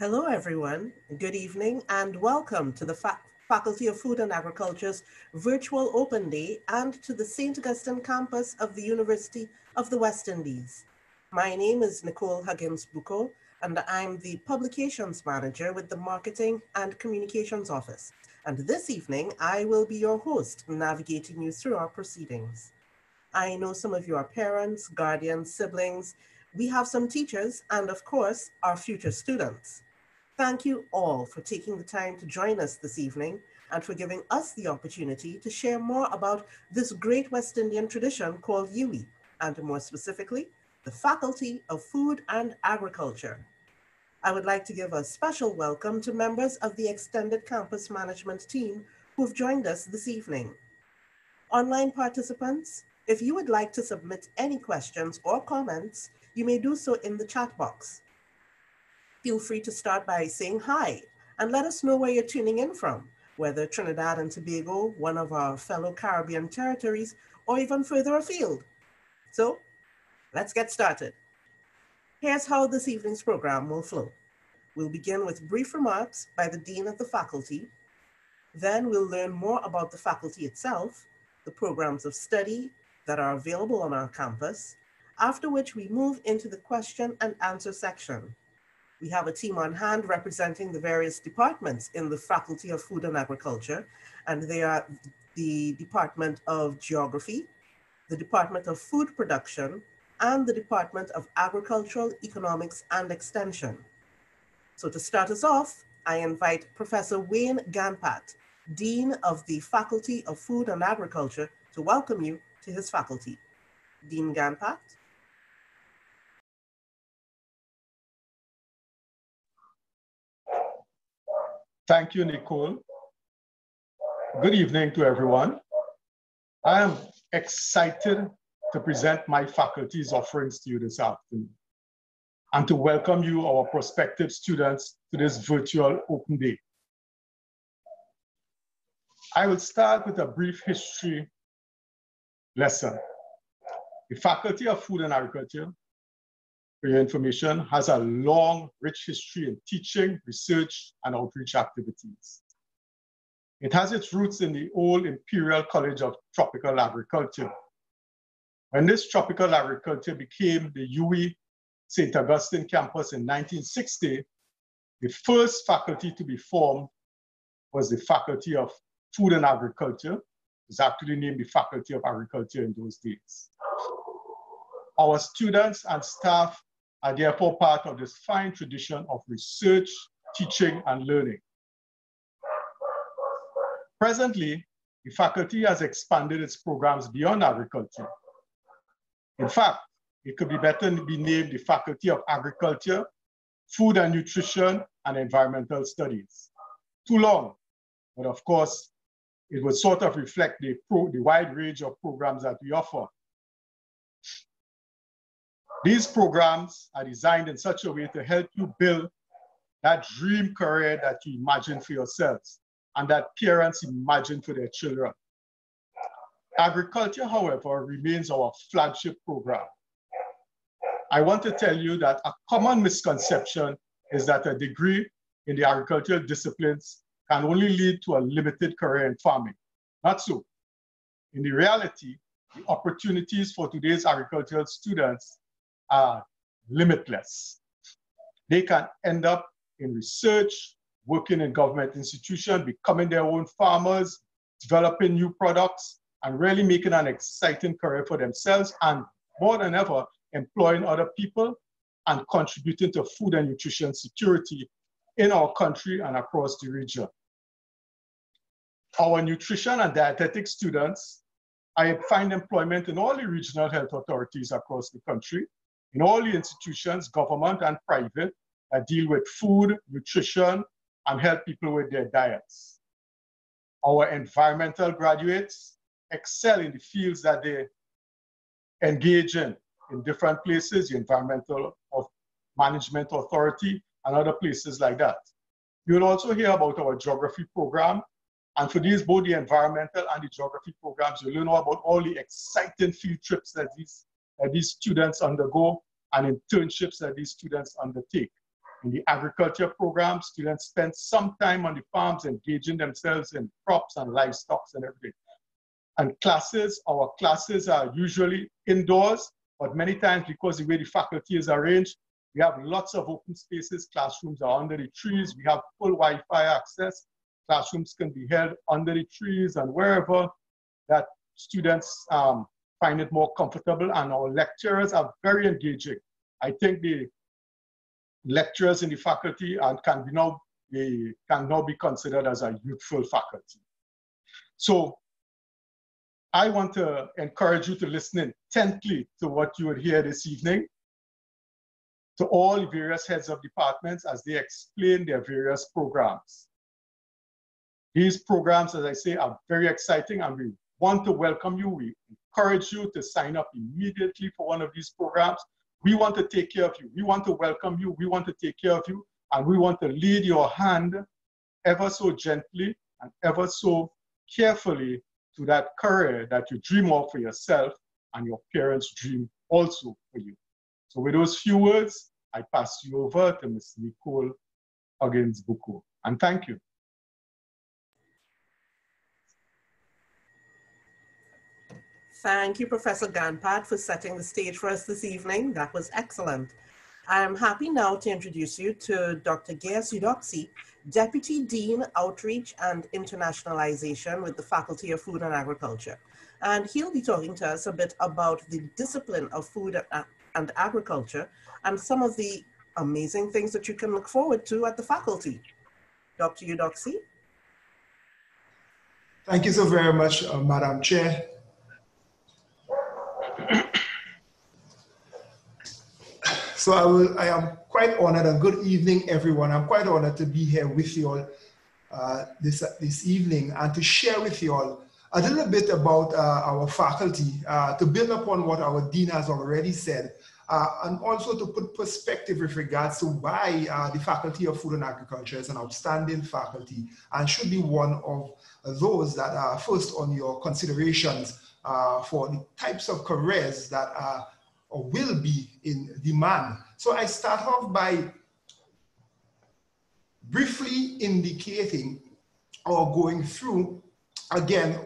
Hello, everyone. Good evening and welcome to the Faculty of Food and Agriculture's virtual open day and to the St. Augustine campus of the University of the West Indies. My name is Nicole Huggins-Boucaud and I'm the Publications Manager with the Marketing and Communications Office. And this evening, I will be your host, navigating you through our proceedings. I know some of you are parents, guardians, siblings. We have some teachers and, of course, our future students. Thank you all for taking the time to join us this evening and for giving us the opportunity to share more about this great West Indian tradition called UWI, and more specifically, the Faculty of Food and Agriculture. I would like to give a special welcome to members of the extended campus management team who have joined us this evening. Online participants, if you would like to submit any questions or comments, you may do so in the chat box. Feel free to start by saying hi and let us know where you're tuning in from, whether Trinidad and Tobago, one of our fellow Caribbean territories, or even further afield. So let's get started. Here's how this evening's program will flow. We'll begin with brief remarks by the Dean of the Faculty. Then we'll learn more about the faculty itself, the programs of study that are available on our campus, after which we move into the question and answer section. We have a team on hand representing the various departments in the Faculty of Food and Agriculture, and they are the Department of Geography, the Department of Food Production, and the Department of Agricultural Economics and Extension. So to start us off, I invite Professor Wayne Ganpat, Dean of the Faculty of Food and Agriculture, to welcome you to his faculty. Dean Ganpat. Thank you, Nicole. Good evening to everyone. I am excited to present my faculty's offerings to you this afternoon and to welcome you, our prospective students, to this virtual open day. I will start with a brief history lesson. The Faculty of Food and Agriculture, for your information, has a long, rich history in teaching, research, and outreach activities. It has its roots in the old Imperial College of Tropical Agriculture. When this tropical agriculture became the UWI St. Augustine campus in 1960, the first faculty to be formed was the Faculty of Food and Agriculture. It was actually named the Faculty of Agriculture in those days. Our students and staff are therefore part of this fine tradition of research, teaching, and learning. Presently, the faculty has expanded its programs beyond agriculture. In fact, it could be better be named the Faculty of Agriculture, Food and Nutrition, and Environmental Studies. Too long, but of course, it would sort of reflect the wide range of programs that we offer. These programs are designed in such a way to help you build that dream career that you imagine for yourselves and that parents imagine for their children. Agriculture, however, remains our flagship program. I want to tell you that a common misconception is that a degree in the agricultural disciplines can only lead to a limited career in farming. Not so. In the reality, the opportunities for today's agricultural students are limitless. They can end up in research, working in government institutions, becoming their own farmers, developing new products, and really making an exciting career for themselves, and more than ever, employing other people and contributing to food and nutrition security in our country and across the region. Our nutrition and dietetics students, I find employment in all the regional health authorities across the country, in all the institutions, government and private, that deal with food, nutrition, and help people with their diets. Our environmental graduates excel in the fields that they engage in different places, the Environmental Management Authority, and other places like that. You'll also hear about our geography program. And for these, both the environmental and the geography programs, you'll learn about all the exciting field trips that these students undergo and internships that these students undertake. In the agriculture program, students spend some time on the farms engaging themselves in crops and livestock and everything. And our classes are usually indoors, but many times because the way the faculty is arranged, we have lots of open spaces. Classrooms are under the trees. We have full Wi-Fi access. Classrooms can be held under the trees and wherever that students find it more comfortable. And our lecturers are very engaging. I think the lecturers in the faculty can now be considered as a youthful faculty. So I want to encourage you to listen intently to what you would hear this evening, to all the various heads of departments as they explain their various programs. These programs, as I say, are very exciting, and we want to welcome you. We encourage you to sign up immediately for one of these programs. We want to take care of you. We want to welcome you. We want to take care of you. And we want to lead your hand ever so gently and ever so carefully to that career that you dream of for yourself and your parents dream also for you. So with those few words, I pass you over to Ms. Nicole Huggins-Boucaud. And thank you. Thank you, Professor Ganpat, for setting the stage for us this evening. That was excellent. I am happy now to introduce you to Dr. Galus Eudoxie, Deputy Dean, Outreach and Internationalization with the Faculty of Food and Agriculture. And he'll be talking to us a bit about the discipline of food and agriculture and some of the amazing things that you can look forward to at the faculty. Dr. Eudoxie. Thank you so very much, Madam Chair. So I am quite honored, and good evening, everyone. I'm quite honored to be here with you all this evening and to share with you all a little bit about our faculty, to build upon what our dean has already said, and also to put perspective with regards to why the Faculty of Food and Agriculture is an outstanding faculty and should be one of those that are first on your considerations for the types of careers that are or will be in demand. So I start off by briefly indicating or going through, again,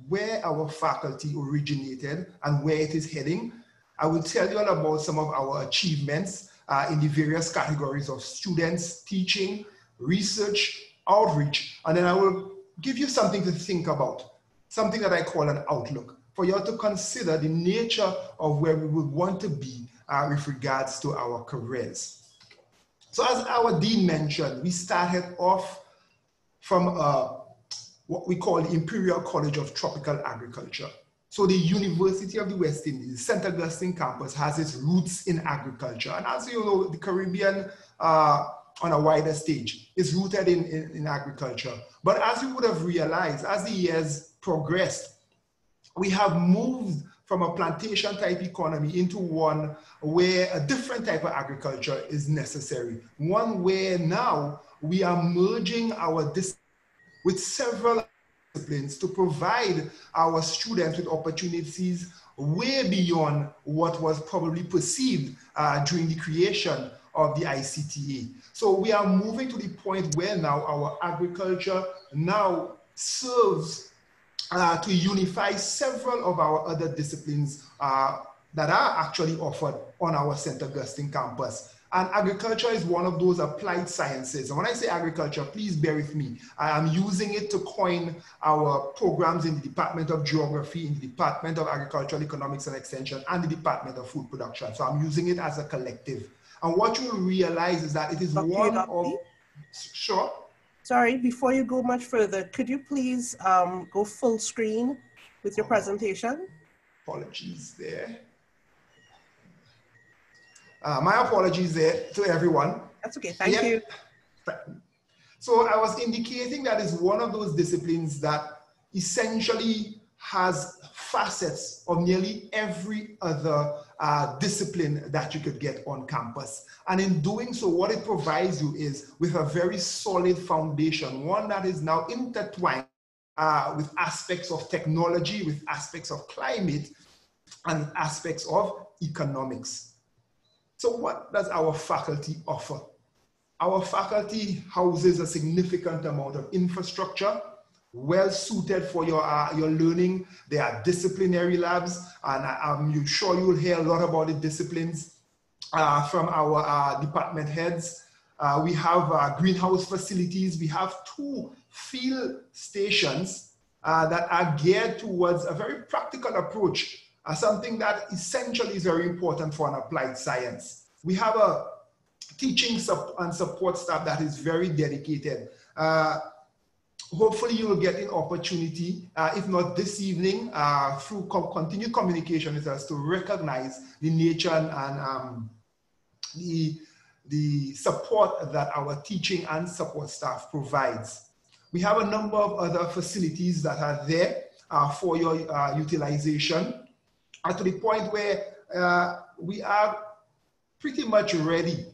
where our faculty originated and where it is heading. I will tell you all about some of our achievements in the various categories of students, teaching, research, outreach, and then I will give you something to think about, something that I call an outlook, for you all to consider the nature of where we would want to be with regards to our careers. So as our dean mentioned, we started off from what we call the Imperial College of Tropical Agriculture. So the University of the West Indies, St. Augustine campus, has its roots in agriculture. And as you know, the Caribbean on a wider stage is rooted in agriculture. But as you would have realized, as the years progressed, we have moved from a plantation type economy into one where a different type of agriculture is necessary. One where now we are merging our disciplines with several disciplines to provide our students with opportunities way beyond what was probably perceived during the creation of the ICTA. So we are moving to the point where now our agriculture now serves to unify several of our other disciplines that are actually offered on our St. Augustine campus. And agriculture is one of those applied sciences. And when I say agriculture, please bear with me. I am using it to coin our programs in the Department of Geography, in the Department of Agricultural Economics and Extension, and the Department of Food Production. So I'm using it as a collective. And what you will realize is that it is one of... Sure. Sorry, before you go much further, could you please go full screen with your presentation? Apologies there. My apologies there to everyone. That's okay, thank you. So I was indicating that is one of those disciplines that essentially has facets of nearly every other discipline that you could get on campus. And in doing so, what it provides you is with a very solid foundation, one that is now intertwined with aspects of technology, with aspects of climate, and aspects of economics. So what does our faculty offer? Our faculty houses a significant amount of infrastructure, well suited for your learning. There are disciplinary labs, and I'm sure you'll hear a lot about the disciplines from our department heads. We have greenhouse facilities. We have 2 field stations that are geared towards a very practical approach, something that essentially is very important for an applied science. We have a teaching and support staff that is very dedicated. Hopefully you will get an opportunity, if not this evening, through continued communication with us, to recognize the nature and the support that our teaching and support staff provides. We have a number of other facilities that are there for your utilization, to the point where we are pretty much ready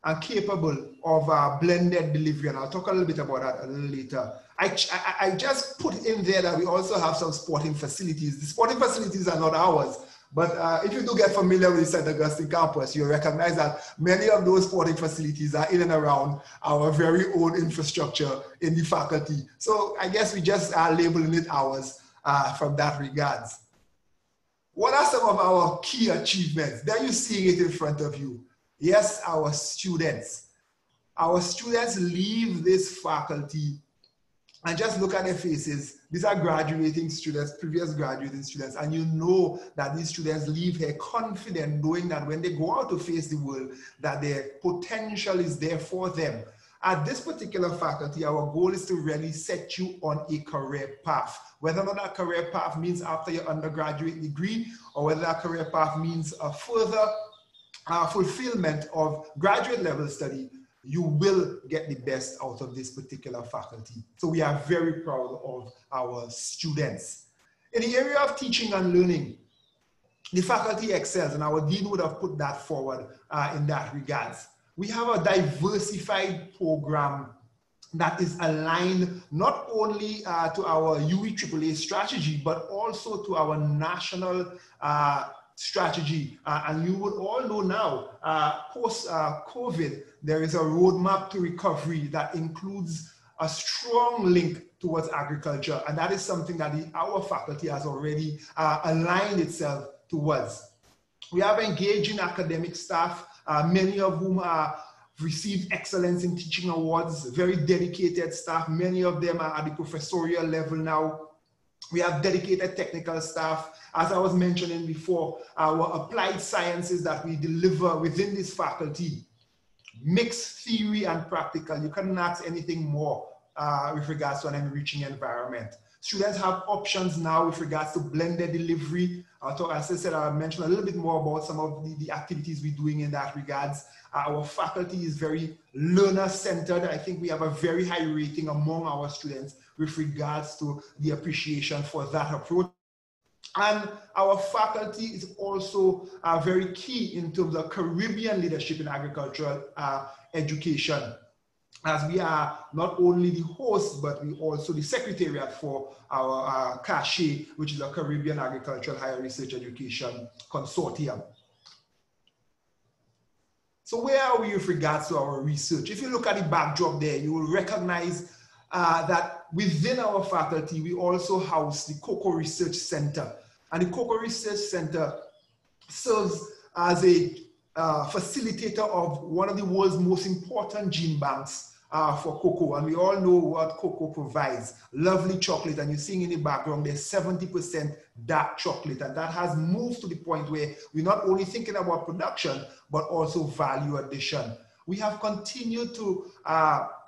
and capable of blended delivery, and I'll talk a little bit about that a little later. I just put in there that we also have some sporting facilities. The sporting facilities are not ours, but if you do get familiar with the St. Augustine campus, you'll recognize that many of those sporting facilities are in and around our very own infrastructure in the faculty. So I guess we just are labeling it ours from that regards. What are some of our key achievements? There you see it in front of you. Yes, our students. Our students leave this faculty, and just look at their faces. These are graduating students, previous graduating students, and you know that these students leave here confident, knowing that when they go out to face the world, that their potential is there for them. At this particular faculty, our goal is to really set you on a career path. Whether or not that career path means after your undergraduate degree, or whether that career path means a further fulfillment of graduate level study, you will get the best out of this particular faculty. So we are very proud of our students. In the area of teaching and learning, the faculty excels, and our dean would have put that forward in that regards. We have a diversified program that is aligned not only to our UEAA strategy, but also to our national strategy. And you would all know now, post-COVID, there is a roadmap to recovery that includes a strong link towards agriculture. And that is something that our faculty has already aligned itself towards. We have engaging academic staff, many of whom received Excellence in Teaching Awards, very dedicated staff. Many of them are at the professorial level now. We have dedicated technical staff. As I was mentioning before, our applied sciences that we deliver within this faculty, mixed theory and practical. You couldn't ask anything more with regards to an enriching environment. Students have options now with regards to blended delivery. As I said, I'll mention a little bit more about some of the activities we're doing in that regards. Our faculty is very learner-centered. I think we have a very high rating among our students with regards to the appreciation for that approach. And our faculty is also very key in terms of Caribbean leadership in agricultural education, as we are not only the host, but we also the secretariat for our CACHE, which is a Caribbean Agricultural Higher Research Education Consortium. So where are we with regards to our research? If you look at the backdrop there, you will recognize that within our faculty, we also house the Cocoa Research Center. And the Cocoa Research Center serves as a facilitator of one of the world's most important gene banks for cocoa. And we all know what cocoa provides. Lovely chocolate. And you're seeing in the background, there's 70% dark chocolate. And that has moved to the point where we're not only thinking about production, but also value addition. We have continued to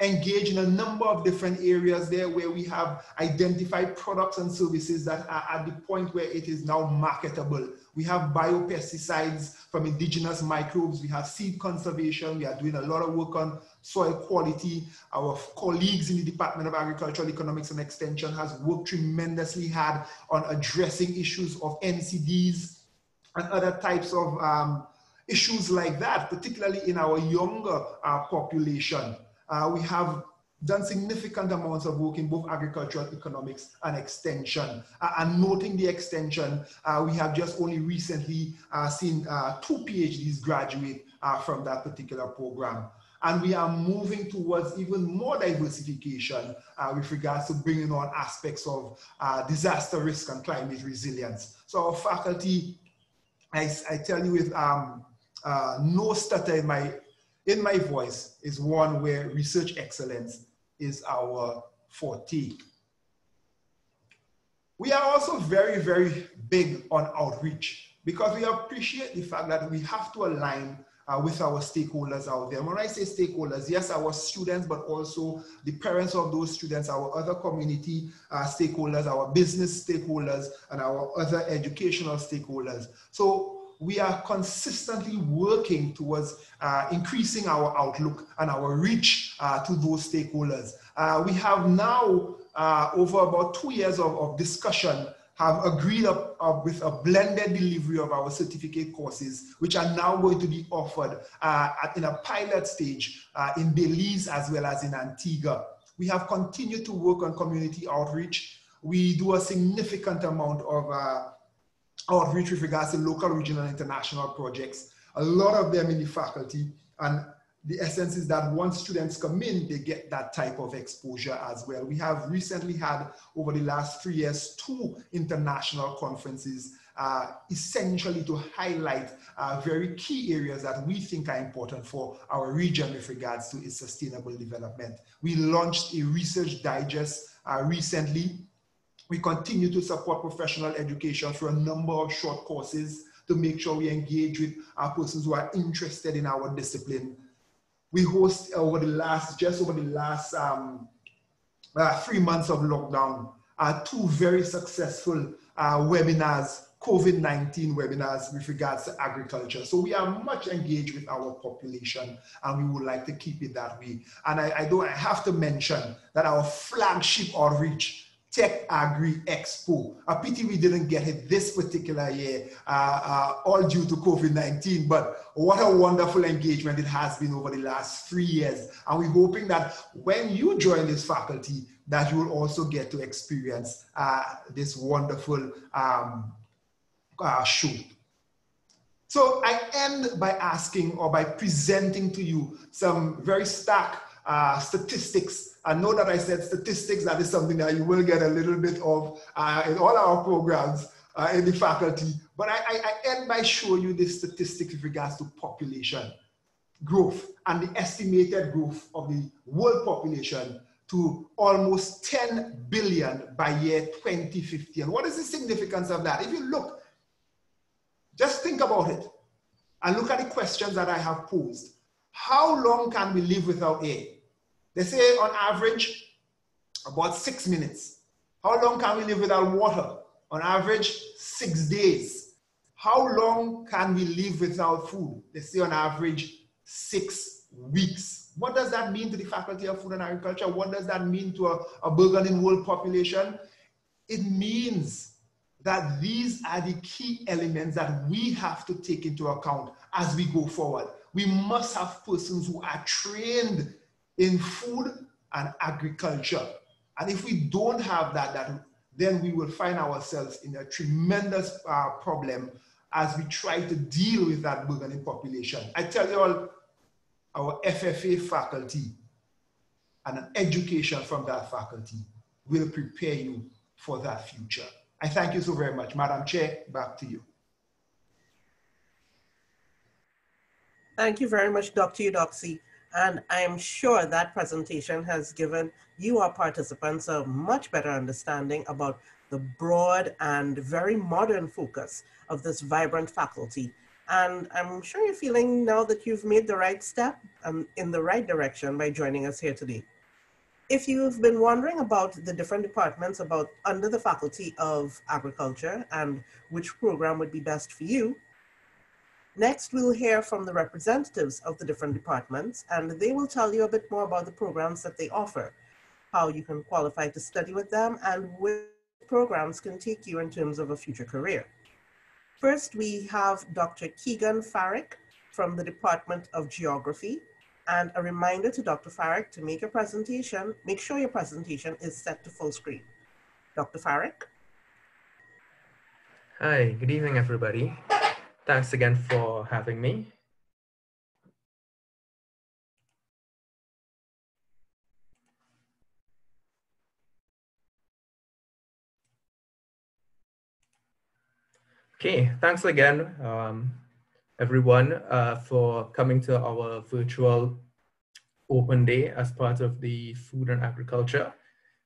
engage in a number of different areas there where we have identified products and services that are at the point where it is now marketable. We have biopesticides from indigenous microbes. We have seed conservation. We are doing a lot of work on soil quality. Our colleagues in the Department of Agricultural Economics and Extension has worked tremendously hard on addressing issues of NCDs and other types of issues like that, particularly in our younger population. We have done significant amounts of work in both agricultural economics and extension. And noting the extension, we have just only recently seen 2 PhDs graduate from that particular program. And we are moving towards even more diversification with regards to bringing on aspects of disaster risk and climate resilience. So our faculty, I tell you with no stutter in my voice, is one where research excellence is our forte. We are also very, very big on outreach because we appreciate the fact that we have to align with our stakeholders out there. When I say stakeholders, yes, our students, but also the parents of those students, our other community stakeholders, our business stakeholders, and our other educational stakeholders. So we are consistently working towards increasing our outlook and our reach to those stakeholders. We have now, over about 2 years of discussion, have agreed with a blended delivery of our certificate courses, which are now going to be offered in a pilot stage in Belize as well as in Antigua. We have continued to work on community outreach. We do a significant amount of outreach with regards to local, regional, and international projects. A lot of them in the faculty, and the essence is that once students come in, they get that type of exposure as well. We have recently had, over the last 3 years, 2 international conferences, essentially to highlight very key areas that we think are important for our region with regards to its sustainable development. We launched a research digest recently. We continue to support professional education through a number of short courses to make sure we engage with our persons who are interested in our discipline. We host just over the last 3 months of lockdown, 2 very successful webinars, COVID-19 webinars with regards to agriculture. So we are much engaged with our population, and we would like to keep it that way. And I have to mention that our flagship outreach, Tech Agri Expo. A pity we didn't get it this particular year, all due to COVID-19, but what a wonderful engagement it has been over the last 3 years. And we're hoping that when you join this faculty, that you will also get to experience this wonderful show. So I end by asking, or by presenting to you, some very stark statistics. I know that I said statistics, that is something that you will get a little bit of in all our programs in the faculty, but I end by showing you the statistics with regards to population growth and the estimated growth of the world population to almost 10 billion by year 2050. And what is the significance of that? If you look, just think about it and look at the questions that I have posed. How long can we live without air? They say on average, about 6 minutes. How long can we live without water? On average, 6 days. How long can we live without food? They say on average, 6 weeks. What does that mean to the Faculty of Food and Agriculture? What does that mean to a burgeoning world population? It means that these are the key elements that we have to take into account as we go forward. We must have persons who are trained in food and agriculture. And if we don't have that, then we will find ourselves in a tremendous problem as we try to deal with that burgeoning population. I tell you all, our FFA faculty and an education from that faculty will prepare you for that future. I thank you so very much. Madam Chair, back to you. Thank you very much, Dr. Eudoxie. And I am sure that presentation has given you, our participants, a much better understanding about the broad and very modern focus of this vibrant faculty. And I'm sure you're feeling now that you've made the right step in the right direction by joining us here today. If you've been wondering about the different departments under the Faculty of Agriculture and which program would be best for you, next, we'll hear from the representatives of the different departments, and they will tell you a bit more about the programs that they offer, how you can qualify to study with them, and which programs can take you in terms of a future career. First, we have Dr. Kegan Farrick from the Department of Geography, and a reminder to Dr. Farrick to make sure your presentation is set to full screen. Dr. Farrick. Hi, good evening, everybody. Thanks again for having me. Okay, thanks again, everyone, for coming to our virtual open day as part of the Food and Agriculture.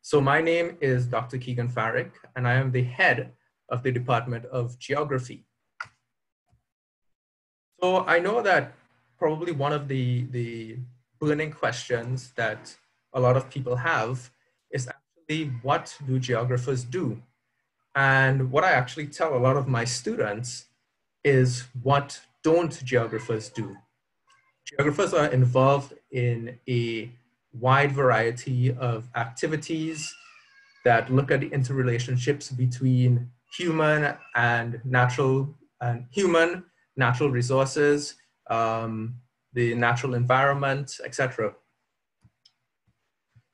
So my name is Dr. Kegan Farrick, and I am the head of the Department of Geography. So I know that probably one of the burning questions that a lot of people have is actually, what do geographers do? And what I actually tell a lot of my students is, what don't geographers do? Geographers are involved in a wide variety of activities that look at the interrelationships between human, natural resources, the natural environment, etc.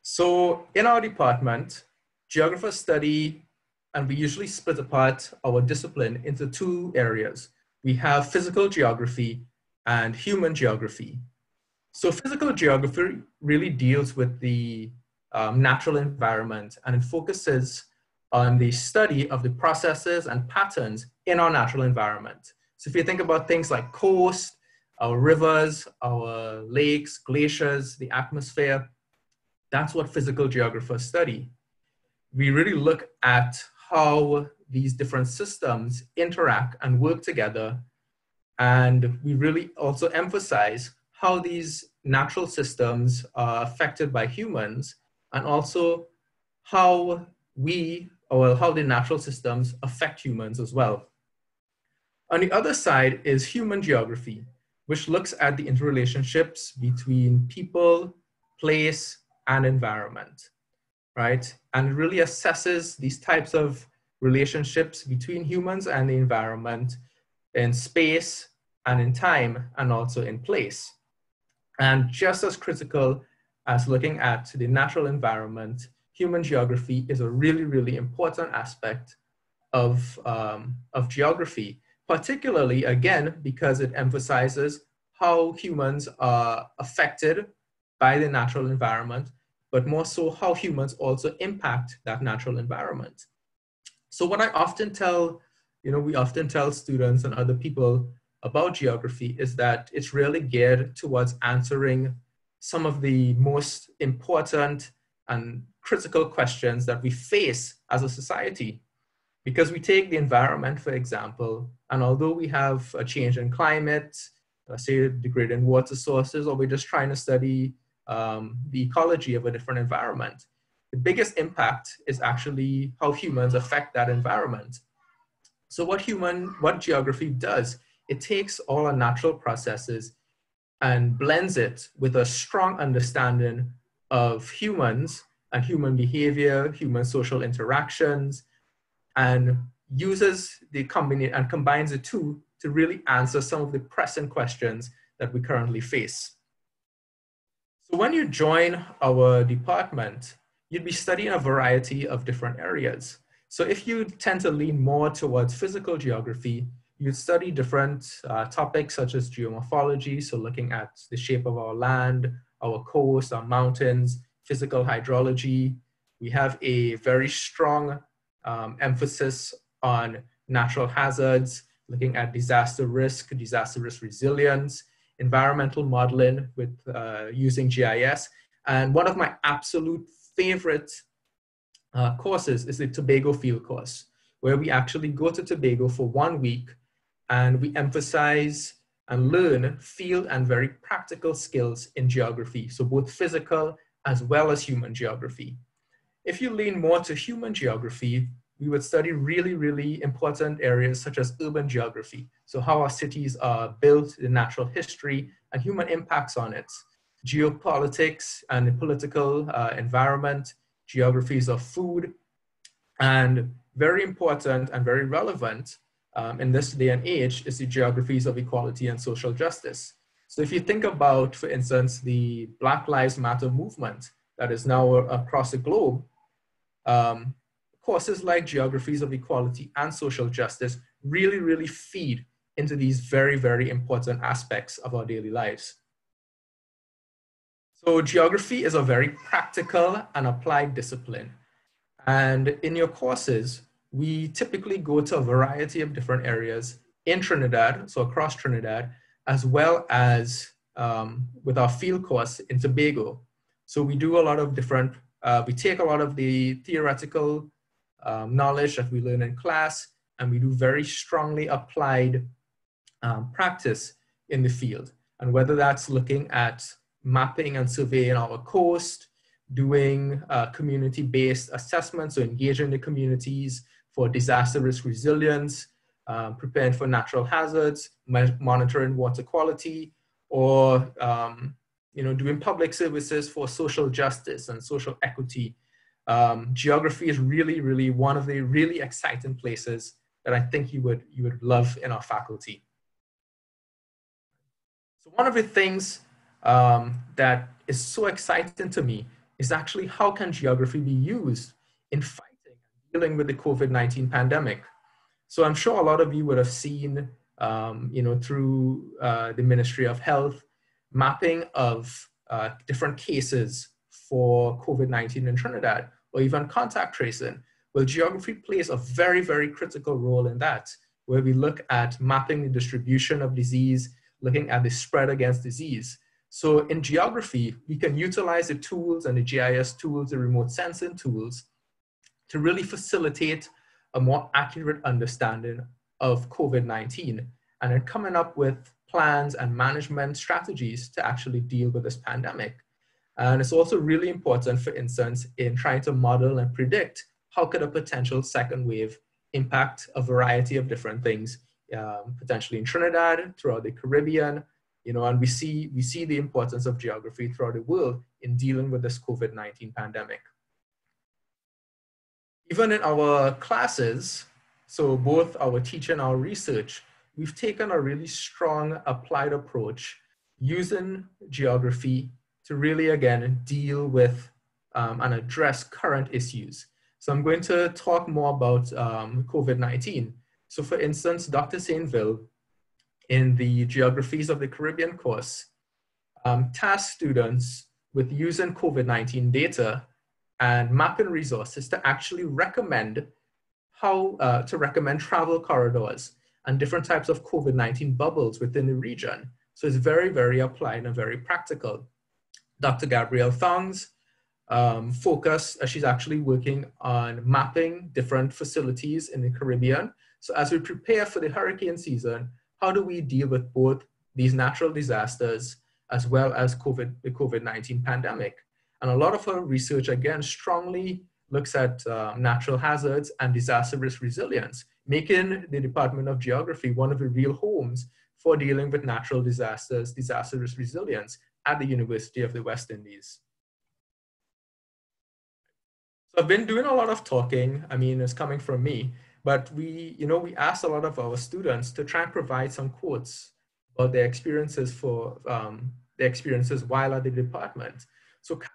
So in our department, geographers study, and we usually split apart our discipline into two areas. We have physical geography and human geography. So physical geography really deals with the natural environment, and it focuses on the study of the processes and patterns in our natural environment. So if you think about things like coast, our rivers, our lakes, glaciers, the atmosphere, that's what physical geographers study. We really look at how these different systems interact and work together. And we really also emphasize how these natural systems are affected by humans, and also how how the natural systems affect humans as well. On the other side is human geography, which looks at the interrelationships between people, place, and environment, right? And really assesses these types of relationships between humans and the environment in space and in time, and also in place. And just as critical as looking at the natural environment, human geography is a really, really important aspect of geography, particularly, again, because it emphasizes how humans are affected by the natural environment, but more so how humans also impact that natural environment. So what I often tell, we often tell students and other people about geography is that it's really geared towards answering some of the most important and critical questions that we face as a society. Because we take the environment, for example, and although we have a change in climate, say degrading water sources, or we're just trying to study the ecology of a different environment, the biggest impact is actually how humans affect that environment. So what geography does, it takes all our natural processes and blends it with a strong understanding of humans and human behavior, human social interactions, and uses and combines the two to really answer some of the pressing questions that we currently face. So when you join our department, you'd be studying a variety of different areas. So if you tend to lean more towards physical geography, you'd study different topics such as geomorphology, so looking at the shape of our land, our coast, our mountains, physical hydrology. We have a very strong emphasis on natural hazards, looking at disaster risk resilience, environmental modeling with using GIS. And one of my absolute favorite courses is the Tobago field course, where we actually go to Tobago for 1 week and we emphasize and learn field and very practical skills in geography. So both physical as well as human geography. If you lean more to human geography, we would study really, really important areas such as urban geography. So how our cities are built, the natural history and human impacts on it, geopolitics and the political environment, geographies of food, and very important and very relevant in this day and age is the geographies of equality and social justice. So if you think about, for instance, the Black Lives Matter movement that is now across the globe, courses like geographies of equality and social justice really, really feed into these very, very important aspects of our daily lives. So geography is a very practical and applied discipline. And in your courses, we typically go to a variety of different areas in Trinidad, so across Trinidad, as well as with our field course in Tobago. So we do a lot of different, we take a lot of the theoretical knowledge that we learn in class, and we do very strongly applied practice in the field. And whether that's looking at mapping and surveying our coast, doing community-based assessments, so engaging the communities for disaster risk resilience, preparing for natural hazards, monitoring water quality, or doing public services for social justice and social equity. Geography is really, really one of the really exciting places that I think you would love in our faculty. So one of the things that is so exciting to me is actually how can geography be used in fighting and dealing with the COVID-19 pandemic. So I'm sure a lot of you would have seen, through the Ministry of Health, mapping of different cases for COVID-19 in Trinidad, or even contact tracing. Well, geography plays a very, very critical role in that, where we look at mapping the distribution of disease, looking at the spread against disease. So in geography, we can utilize the tools and the GIS tools, the remote sensing tools, to really facilitate a more accurate understanding of COVID-19, and then coming up with plans and management strategies to actually deal with this pandemic. And it's also really important, for instance, in trying to model and predict how could a potential second wave impact a variety of different things, potentially in Trinidad, throughout the Caribbean, and we see the importance of geography throughout the world in dealing with this COVID-19 pandemic. Even in our classes, so both our teaching and our research, we've taken a really strong applied approach using geography to really, again, deal with and address current issues. So I'm going to talk more about COVID-19. So for instance, Dr. Saintville, in the Geographies of the Caribbean course, tasked students with using COVID-19 data and mapping resources to actually recommend recommend travel corridors and different types of COVID-19 bubbles within the region. So it's very, very applied and very practical. Dr. Gabrielle Thongs she's actually working on mapping different facilities in the Caribbean. So as we prepare for the hurricane season, how do we deal with both these natural disasters as well as the COVID-19 pandemic? And a lot of her research, again, strongly looks at natural hazards and disaster risk resilience, making the Department of Geography one of the real homes for dealing with natural disasters, disaster risk resilience at the University of the West Indies. So I've been doing a lot of talking. I mean, it's coming from me, but we asked a lot of our students to try and provide some quotes about their experiences while at the department. So Kathy,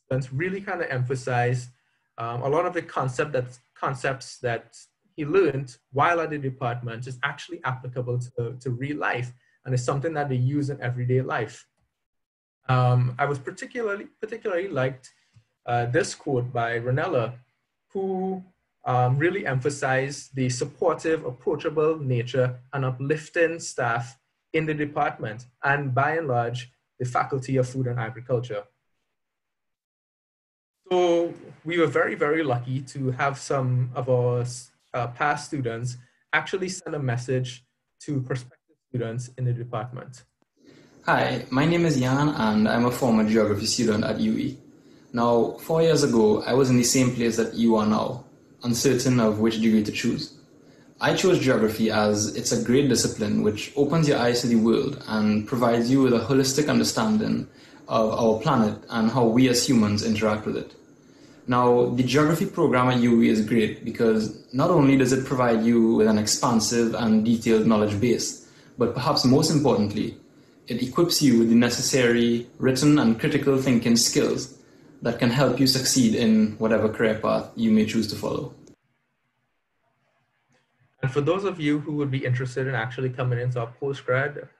for instance, really kind of emphasized a lot of the concepts that he learned while at the department is actually applicable to real life, and it's something that they use in everyday life. I was particularly liked this quote by Ranella, who really emphasized the supportive, approachable nature and uplifting staff in the department, and by and large, the Faculty of Food and Agriculture. So we were very, very lucky to have some of our past students actually send a message to prospective students in the department. Hi, my name is Jan and I'm a former geography student at UE. Now, 4 years ago, I was in the same place that you are now, uncertain of which degree to choose. I chose geography as it's a great discipline which opens your eyes to the world and provides you with a holistic understanding of our planet and how we as humans interact with it. Now, the geography program at UE is great because not only does it provide you with an expansive and detailed knowledge base, but perhaps most importantly, it equips you with the necessary written and critical thinking skills that can help you succeed in whatever career path you may choose to follow. And for those of you who would be interested in actually coming into our postgraduate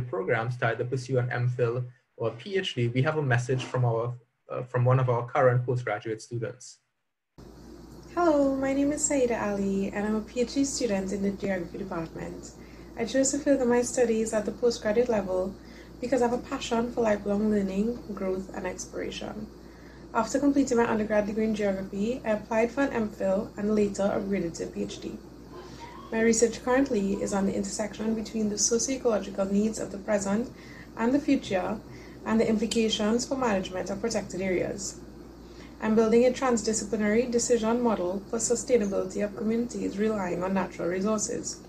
programs to either pursue an MPhil or a PhD, we have a message from one of our current postgraduate students. Hello, my name is Saida Ali, and I'm a PhD student in the Geography department. I chose to further my studies at the postgraduate level because I have a passion for lifelong learning, growth, and exploration. After completing my undergrad degree in Geography, I applied for an MPhil and later upgraded to a PhD. My research currently is on the intersection between the socio-ecological needs of the present and the future and the implications for management of protected areas. I'm building a transdisciplinary decision model for sustainability of communities relying on natural resources.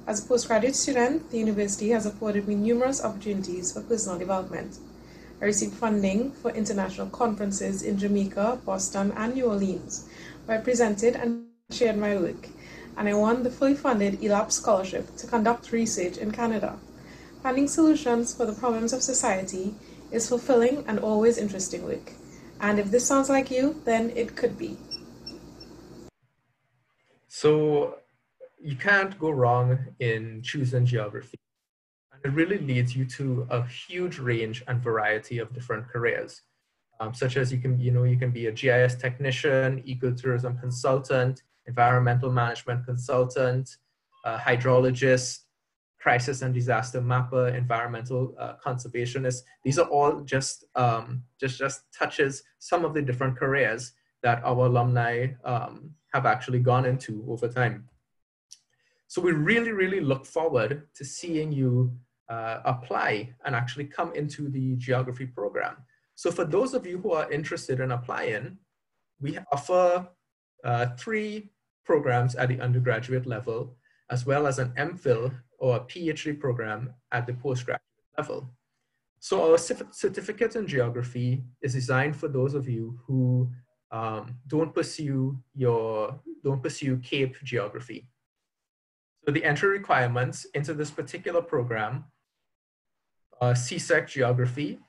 As a postgraduate student, the university has afforded me numerous opportunities for personal development. I received funding for international conferences in Jamaica, Boston, and New Orleans, where I presented and shared my work, and I won the fully funded ELAP scholarship to conduct research in Canada. Finding solutions for the problems of society is fulfilling and always interesting work. And if this sounds like you, then it could be. So you can't go wrong in choosing geography. And it really leads you to a huge range and variety of different careers, such as you can be a GIS technician, ecotourism consultant, environmental management consultant, hydrologist, crisis and disaster mapper, environmental conservationist. These are all just touches some of the different careers that our alumni have actually gone into over time. So we really, really look forward to seeing you apply and actually come into the geography program. So for those of you who are interested in applying, we offer 3 programs at the undergraduate level, as well as an MPhil or a PhD program at the postgraduate level. So our certificate in geography is designed for those of you who don't pursue CAPE geography. So the entry requirements into this particular program are CSEC geography,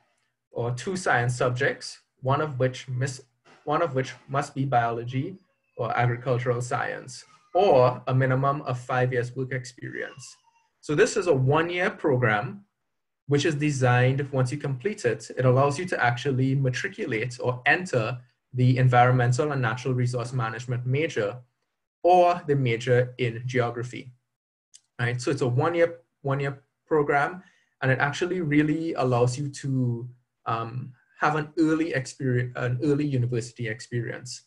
or 2 science subjects, one of which must be biology or agricultural science, or a minimum of 5 years work experience. So this is a 1-year program, which is designed, once you complete it, it allows you to actually matriculate or enter the environmental and natural resource management major or the major in geography. Right? So it's a one-year program, and it actually really allows you to have an early university experience.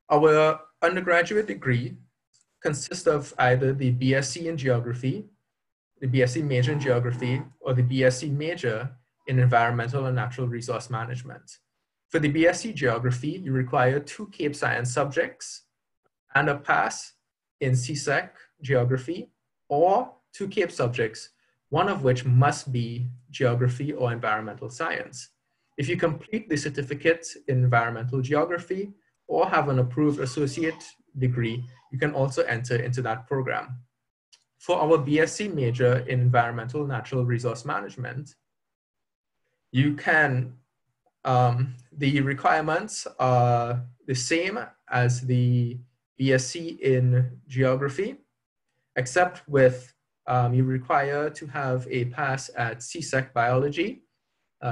Our undergraduate degree consists of either the BSc in geography, the BSc major in geography, or the BSc major in environmental and natural resource management. For the BSc geography, you require 2 CAPE science subjects and a pass in CSEC geography, or 2 CAPE subjects, one of which must be geography or environmental science. If you complete the certificate in environmental geography or have an approved associate degree, you can also enter into that program. For our BSc major in environmental natural resource management, you can, the requirements are the same as the BSc in geography, except with you require to have a pass at CSEC biology,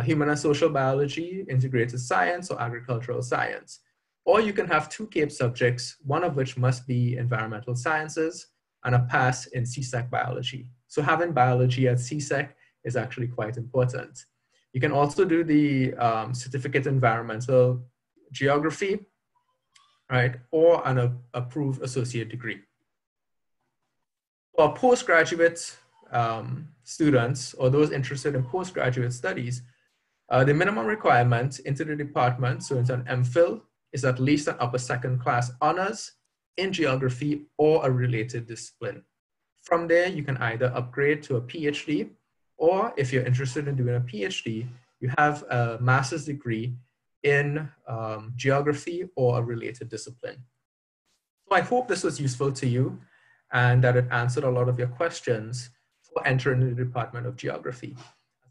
human and social biology, integrated science, or agricultural science. Or you can have 2 CAPE subjects, one of which must be environmental sciences, and a pass in CSEC biology. So having biology at CSEC is actually quite important. You can also do the certificate in environmental geography, right, or an approved associate degree. For postgraduate students or those interested in postgraduate studies, the minimum requirement into the department, so into an MPhil, is at least an upper 2nd class honors in geography or a related discipline. From there, you can either upgrade to a PhD, or if you're interested in doing a PhD, you have a master's degree in geography or a related discipline. So I hope this was useful to you and that it answered a lot of your questions for entering the Department of Geography.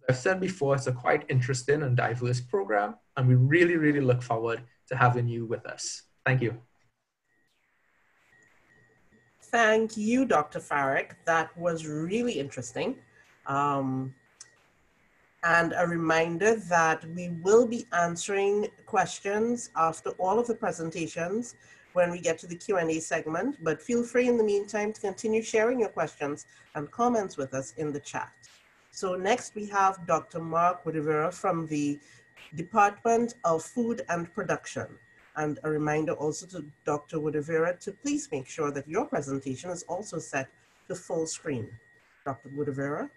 As I've said before, it's a quite interesting and diverse program, and we really, really look forward to having you with us. Thank you. Thank you, Dr. Farrick. That was really interesting. And And a reminder that we will be answering questions after all of the presentations when we get to the Q&A segment, but feel free in the meantime to continue sharing your questions and comments with us in the chat. So next we have Dr. Mark Wuddivira from the Department of Food and Production. And a reminder also to Dr. Wuddivira to please make sure that your presentation is also set to full screen. Dr. Wuddivira.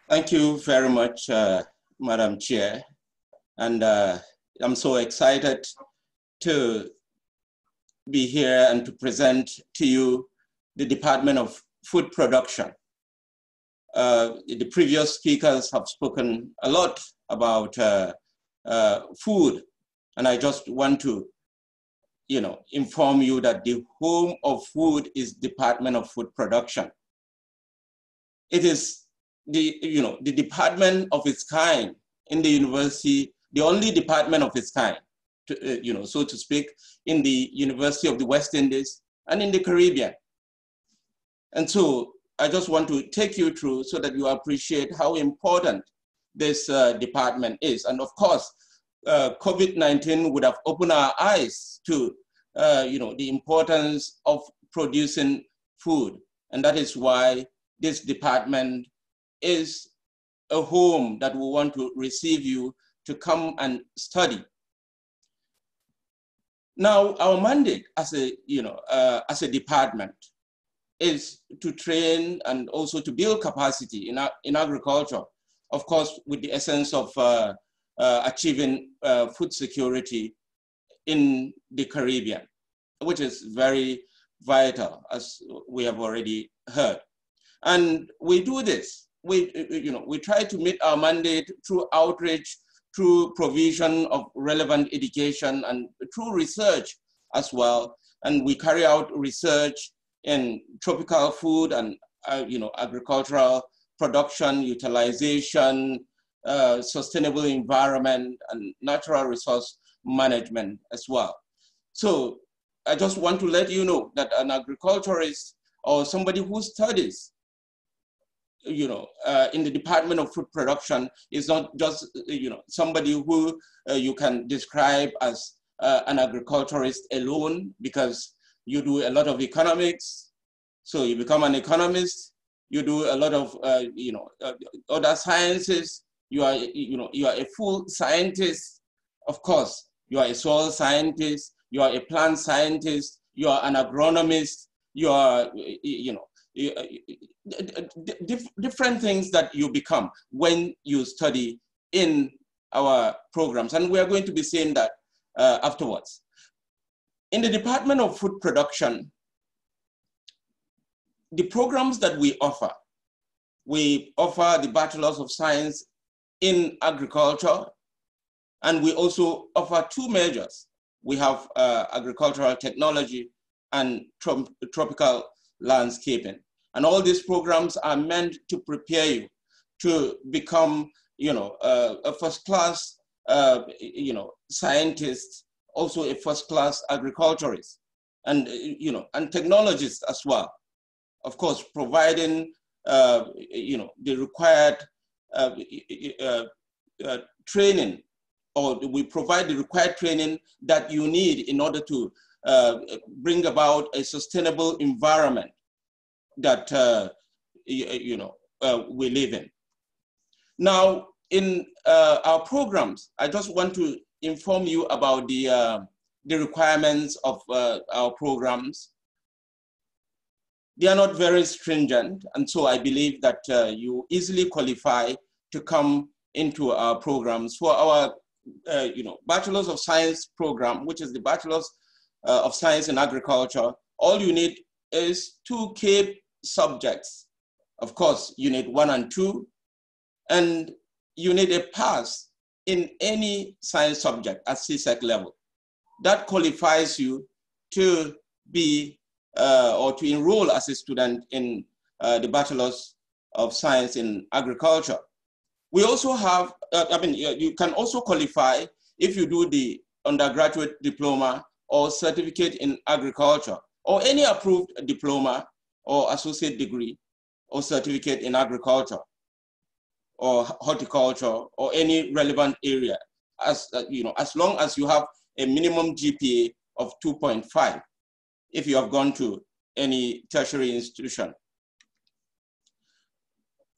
Thank you very much, Madam Chair. And I'm so excited to be here and to present to you the Department of Food Production. The previous speakers have spoken a lot about food, and I just want to, inform you that the home of food is Department of Food Production. It is the department of its kind in the university, the only department of its kind, so to speak, in the University of the West Indies and in the Caribbean. And so I just want to take you through so that you appreciate how important this department is. And of course, COVID-19 would have opened our eyes to, the importance of producing food. And that is why this department is a home that we want to receive you to come and study. Now, our mandate as a department is to train and also to build capacity in agriculture, of course, with the essence of achieving food security in the Caribbean, which is very vital, as we have already heard. And we do this. We try to meet our mandate through outreach, through provision of relevant education, and through research as well. And we carry out research in tropical food and agricultural production, utilization, sustainable environment, and natural resource management as well. So I just want to let you know that an agriculturist or somebody who studies in the Department of Food Production is not just, somebody who you can describe as an agriculturist alone, because you do a lot of economics. So you become an economist. You do a lot of, other sciences. You are a full scientist. Of course, you are a soil scientist. You are a plant scientist. You are an agronomist. You are, different things that you become when you study in our programs. And we are going to be seeing that afterwards. In the Department of Food Production, the programs that we offer the Bachelors of Science in Agriculture, and we also offer two majors. We have agricultural technology and tropical landscaping. And all these programs are meant to prepare you to become, a first-class, scientist, also a first-class agriculturist, and and technologist as well. Of course, providing the required training, or we provide the required training that you need in order to bring about a sustainable environment that we live in. Now, in our programs, I just want to inform you about the requirements of our programs. They are not very stringent, and so I believe that you easily qualify to come into our programs. For our Bachelors of Science program, which is the Bachelors of Science in Agriculture, all you need is 2 CAPE subjects. Of course, Unit 1 and 2, and you need a pass in any science subject at CSEC level. That qualifies you to be or to enroll as a student in the Bachelors of Science in Agriculture. We also have, you can also qualify if you do the undergraduate diploma or certificate in agriculture, or any approved diploma or associate degree or certificate in agriculture. or horticulture or any relevant area, as as long as you have a minimum GPA of 2.5 if you have gone to any tertiary institution.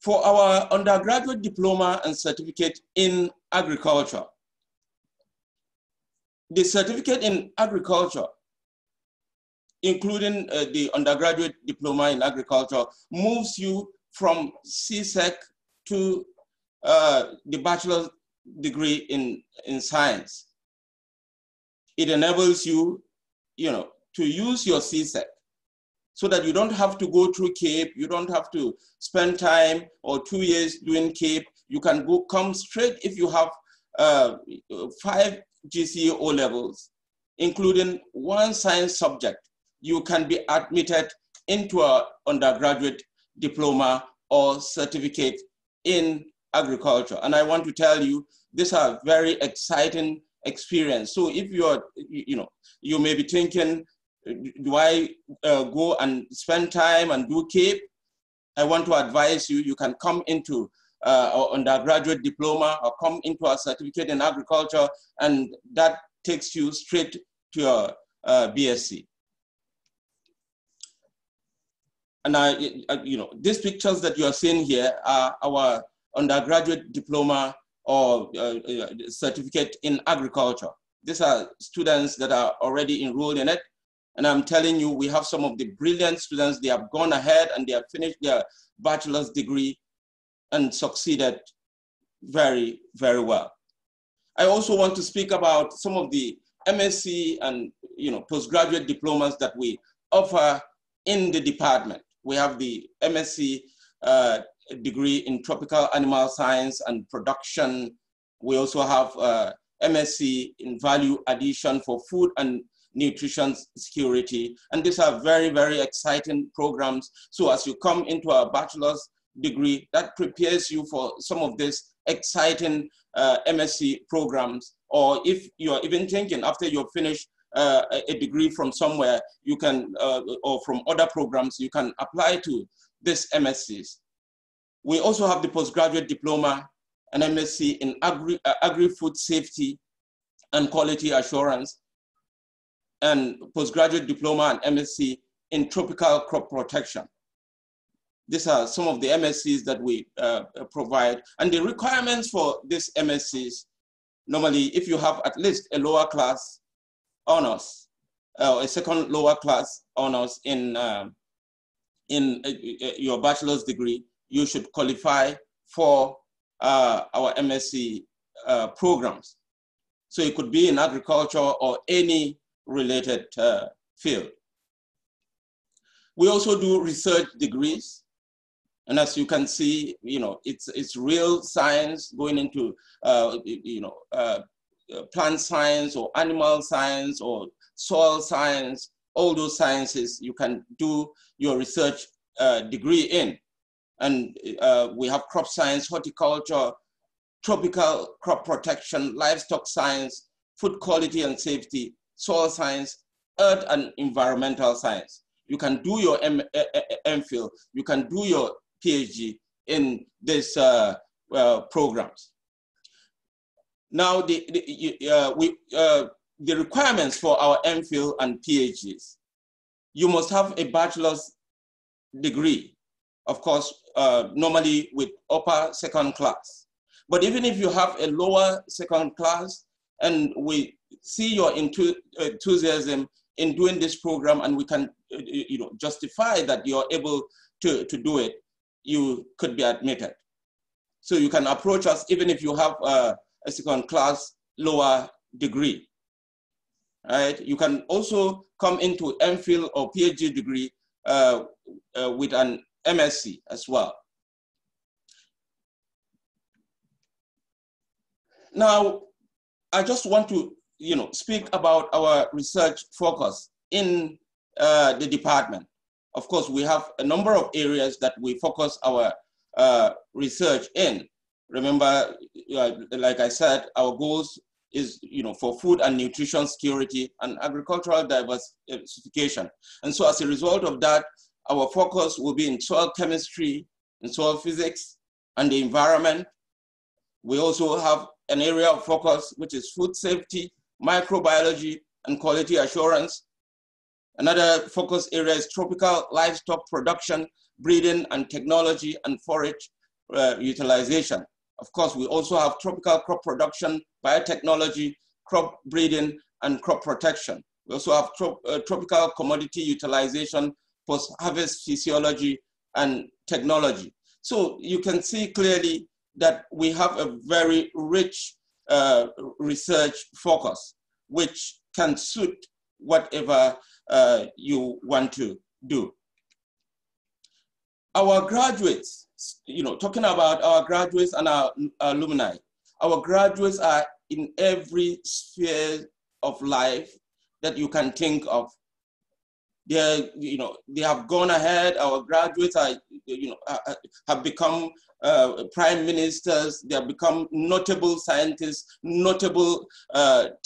For our undergraduate diploma and certificate in agriculture, the certificate in agriculture, including the undergraduate diploma in agriculture, moves you from CSEC to the bachelor's degree in science. It enables you, to use your CSEC so that you don't have to go through CAPE, you don't have to spend time or 2 years doing CAPE. You can come straight if you have 5 GCE O levels, including 1 science subject. You can be admitted into an undergraduate diploma or certificate in agriculture. And I want to tell you, these are very exciting experience. So if you're, you may be thinking, do I go and spend time and do CAPE? I want to advise you, you can come into our undergraduate diploma or come into our certificate in agriculture, and that takes you straight to your BSc. And these pictures that you are seeing here are our undergraduate diploma or certificate in agriculture. These are students that are already enrolled in it. And I'm telling you, we have some of the brilliant students. They have gone ahead and they have finished their bachelor's degree and succeeded very, very well. I also want to speak about some of the MSc and postgraduate diplomas that we offer in the department. We have the MSc degree in tropical animal science and production. We also have MSc in value addition for food and nutrition security. And these are very, very exciting programs. So as you come into a bachelor's degree, that prepares you for some of these exciting MSc programs. Or if you're even thinking after you've finished a degree from somewhere, you can, or from other programs, you can apply to this MScs. We also have the postgraduate diploma, an MSc in agri-food safety and quality assurance, and postgraduate diploma and MSc in tropical crop protection. These are some of the MScs that we provide. And the requirements for these MScs, normally, if you have at least a lower class honors, a second lower class honors in your bachelor's degree, you should qualify for our MSc programs. So it could be in agriculture or any related field. We also do research degrees. And as you can see, it's real science going into, plant science or animal science or soil science, all those sciences you can do your research degree in. And we have crop science, horticulture, tropical crop protection, livestock science, food quality and safety, soil science, earth and environmental science. You can do your MPhil, you can do your PhD in these programs. Now, the requirements for our MPhil and PhDs, you must have a bachelor's degree, of course, normally with upper second class. But even if you have a lower second class, and we see your enthusiasm in doing this program, and we can justify that you're able to do it, you could be admitted. So you can approach us even if you have a second class lower degree. Right? You can also come into MPhil or PhD degree with an MSc as well. Now, I just want to speak about our research focus in the department. Of course, we have a number of areas that we focus our research in. Remember, like I said, our goals is for food and nutrition security and agricultural diversification. And so as a result of that, our focus will be in soil chemistry, in soil physics, and the environment. We also have an area of focus, which is food safety, microbiology, and quality assurance. Another focus area is tropical livestock production, breeding, and technology and forage utilization. Of course, we also have tropical crop production, biotechnology, crop breeding, and crop protection. We also have tropical commodity utilization, post-harvest physiology, and technology. So you can see clearly that we have a very rich research focus, which can suit whatever you want to do. Our graduates, talking about our graduates and our alumni, our graduates are in every sphere of life that you can think of. They have gone ahead. Our graduates are, have become prime ministers. They have become notable scientists, notable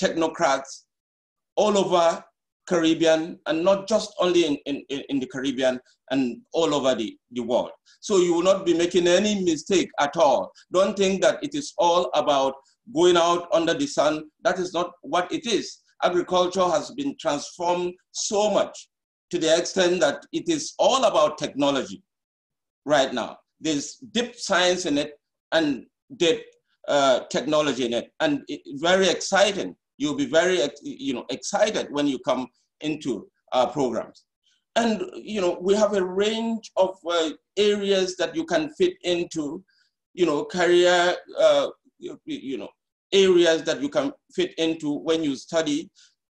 technocrats all over Caribbean, and not just only in the Caribbean, and all over the world. So you will not be making any mistake at all. Don't think that it is all about going out under the sun. That is not what it is. Agriculture has been transformed so much to the extent that it is all about technology right now. There's deep science in it and deep technology in it, and it's very exciting. You'll be very excited when you come into our programs. And we have a range of areas that you can fit into, career, areas that you can fit into when you study.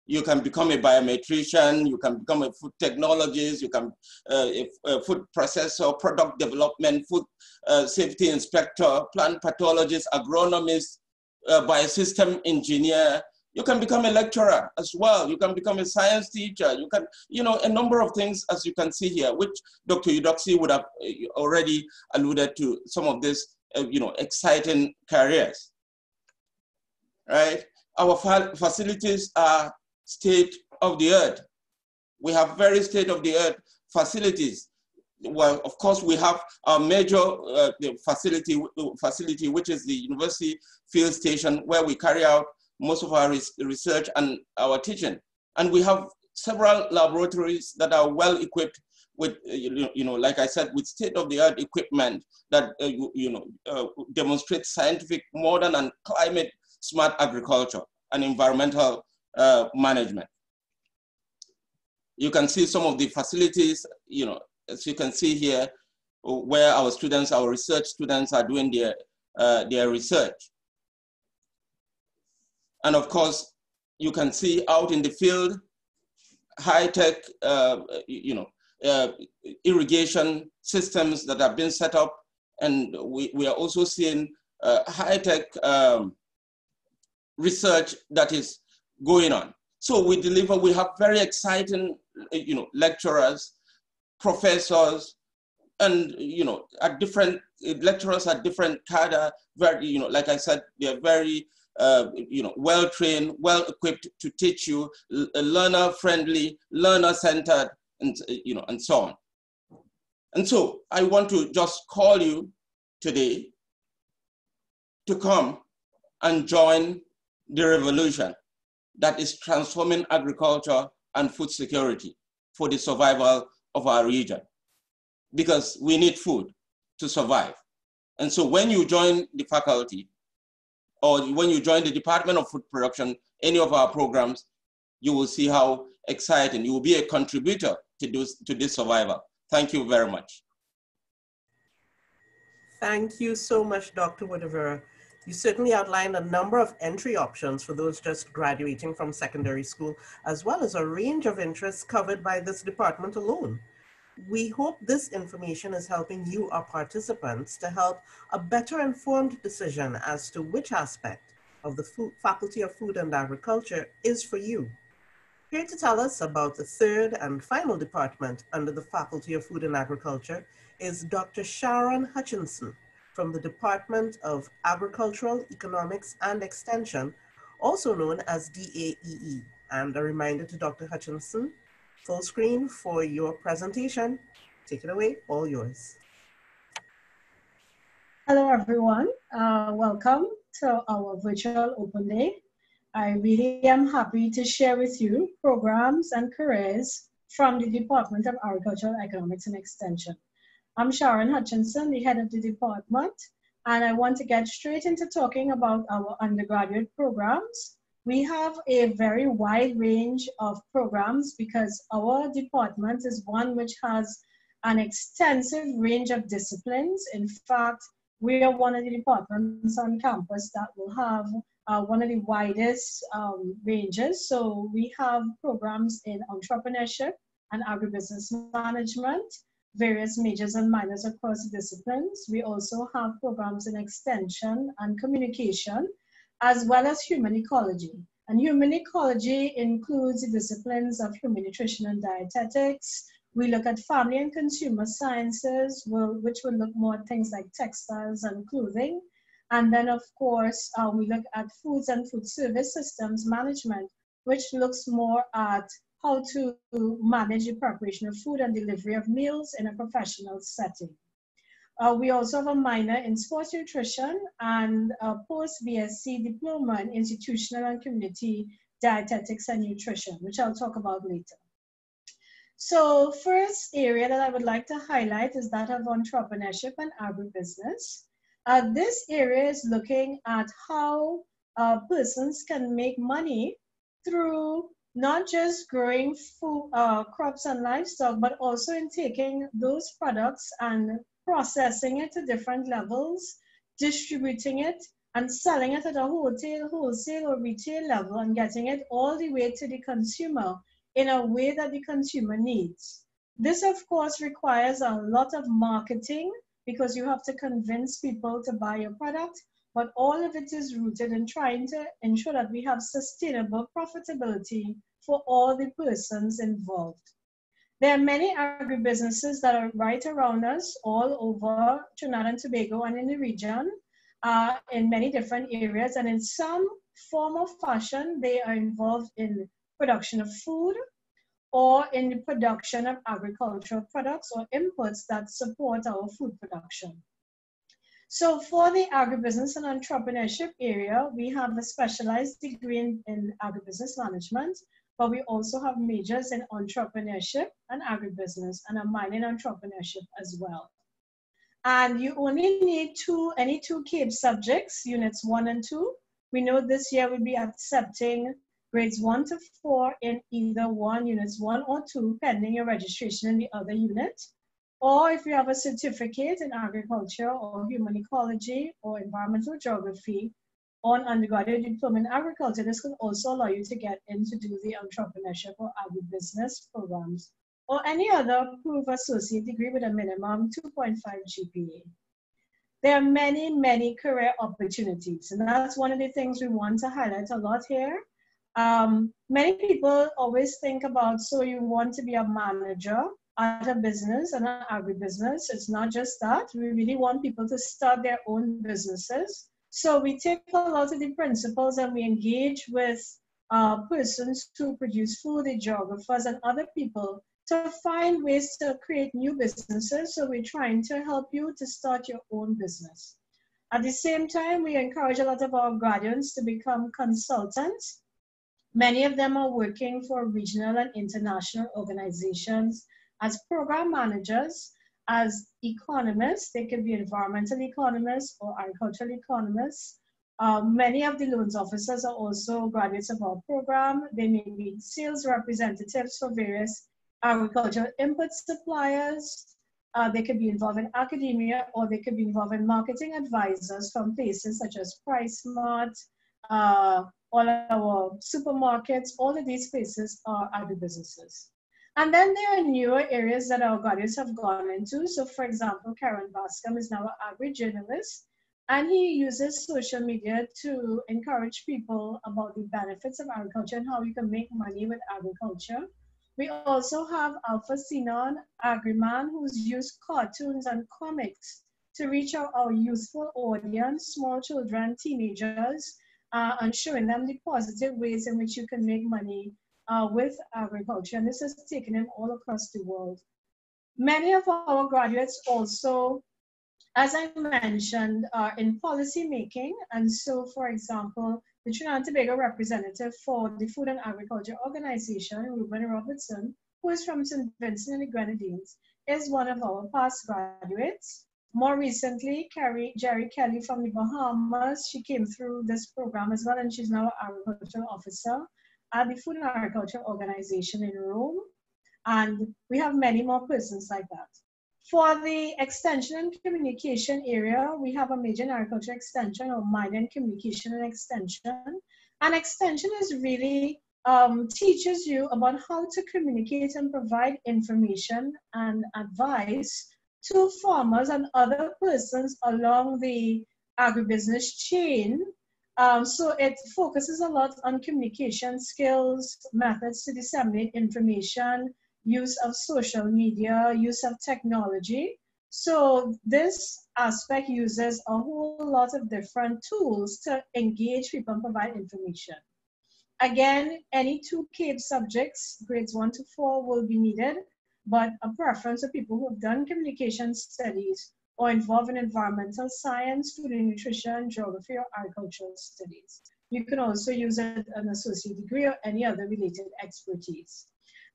You can become a biometrician, you can become a food technologist, you can a food processor, product development, food safety inspector, plant pathologist, agronomist, biosystem engineer. You can become a lecturer as well. You can become a science teacher. You can, a number of things, as you can see here, which Dr. Eudoxie would have already alluded to some of these, exciting careers, right? Our facilities are state of the art. We have very state of the art facilities. Well, of course, we have our major facility, which is the University Field Station, where we carry out most of our research and our teaching. And we have several laboratories that are well equipped with, like I said, with state-of-the-art equipment that, demonstrates scientific, modern, and climate-smart agriculture and environmental management. You can see some of the facilities, as you can see here, where our students, our research students are doing their research. And of course, you can see out in the field, high-tech, irrigation systems that have been set up. And we are also seeing high-tech research that is going on. So we have very exciting, lecturers, professors, and, at different lecturers at different cadre, very, like I said, they're very, well-trained, well-equipped to teach you, learner-friendly, learner-centered, and, and so on. And so I want to just call you today to come and join the revolution that is transforming agriculture and food security for the survival of our region, because we need food to survive. And so when you join the faculty, or when you join the Department of Food Production, any of our programs, you will see how exciting. You will be a contributor to this survival. Thank you very much. Thank you so much, Dr. Wuddivira. You certainly outlined a number of entry options for those just graduating from secondary school, as well as a range of interests covered by this department alone. We hope this information is helping you, our participants, to help a better informed decision as to which aspect of the Faculty of Food and Agriculture is for you. Here to tell us about the third and final department under the Faculty of Food and Agriculture is Dr. Sharon Hutchinson from the Department of Agricultural Economics and Extension, also known as DAEE. And a reminder to Dr. Hutchinson, full screen for your presentation. Take it away, all yours. Hello, everyone. Welcome to our virtual open day. I really am happy to share with you programs and careers from the Department of Agricultural Economics and Extension. I'm Sharon Hutchinson, the head of the department, and I want to get straight into talking about our undergraduate programs. We have a very wide range of programs because our department is one which has an extensive range of disciplines. In fact, we are one of the departments on campus that will have one of the widest ranges. So we have programs in entrepreneurship and agribusiness management, various majors and minors across disciplines. We also have programs in extension and communication, as well as human ecology. And human ecology includes the disciplines of human nutrition and dietetics. We look at family and consumer sciences, which will look more at things like textiles and clothing. And then, of course, we look at foods and food service systems management, which looks more at how to manage the preparation of food and delivery of meals in a professional setting. We also have a minor in sports nutrition and a post-BSc diploma in institutional and community dietetics and nutrition, which I'll talk about later. So first area that I would like to highlight is that of entrepreneurship and agribusiness. This area is looking at how persons can make money through not just growing food, crops and livestock, but also in taking those products and processing it to different levels, distributing it, and selling it at a wholesale or retail level and getting it all the way to the consumer in a way that the consumer needs. This, of course, requires a lot of marketing because you have to convince people to buy your product, but all of it is rooted in trying to ensure that we have sustainable profitability for all the persons involved. There are many agribusinesses that are right around us all over Trinidad and Tobago and in the region, in many different areas, and in some form or fashion, they are involved in production of food or in the production of agricultural products or inputs that support our food production. So for the agribusiness and entrepreneurship area, we have a specialized degree in agribusiness management, but we also have majors in entrepreneurship and agribusiness and a minor in entrepreneurship as well. And you only need any two CAPE subjects, units 1 and 2. We know this year we'll be accepting grades 1 to 4 in either units 1 or 2, pending your registration in the other unit. Or if you have a certificate in agriculture or human ecology or environmental geography or an undergraduate diploma in agriculture, this could also allow you to get in to do the entrepreneurship or agribusiness programs or any other approved associate degree with a minimum 2.5 GPA. There are many, many career opportunities, and that's one of the things we want to highlight a lot here. Many people always think about, so you want to be a manager at a business and an agribusiness. It's not just that. We really want people to start their own businesses. So we take a lot of the principles and we engage with persons who produce food, the geographers and other people to find ways to create new businesses. So we're trying to help you to start your own business. At the same time, we encourage a lot of our graduates to become consultants. Many of them are working for regional and international organizations as program managers, as economists. They could be environmental economists or agricultural economists. Many of the loans officers are also graduates of our program. They may be sales representatives for various agricultural input suppliers. They could be involved in academia, or they could be involved in marketing advisors from places such as PriceSmart, all our supermarkets. All of these places are agribusinesses. And then there are newer areas that our graduates have gone into. So for example, Karen Bascom is now an agri-journalist, and he uses social media to encourage people about the benefits of agriculture and how you can make money with agriculture. We also have Alpha Sinon, Agriman, who's used cartoons and comics to reach out our youthful audience, small children, teenagers, and showing them the positive ways in which you can make money with agriculture. And this has taken him all across the world. Many of our graduates also as I mentioned, are in policy making. And so, for example, the Trinidad and Tobago representative for the Food and Agriculture Organization, Ruben Robertson, who is from St. Vincent and the Grenadines, is one of our past graduates. More recently, Jerry Kelly from the Bahamas, she came through this program as well, and she's now an agricultural officer at the Food and Agriculture Organization in Rome. And we have many more persons like that. For the extension and communication area, we have a major in agriculture extension, or minor in communication and extension. And extension is really teaches you about how to communicate and provide information and advice to farmers and other persons along the agribusiness chain. So it focuses a lot on communication skills, methods to disseminate information, use of social media, use of technology. So this aspect uses a whole lot of different tools to engage people and provide information. Again, any 2 CAPE subjects, grades 1 to 4, will be needed, but a preference of people who have done communication studies or involved in environmental science, food and nutrition, geography, or agricultural studies. You can also use an associate degree or any other related expertise.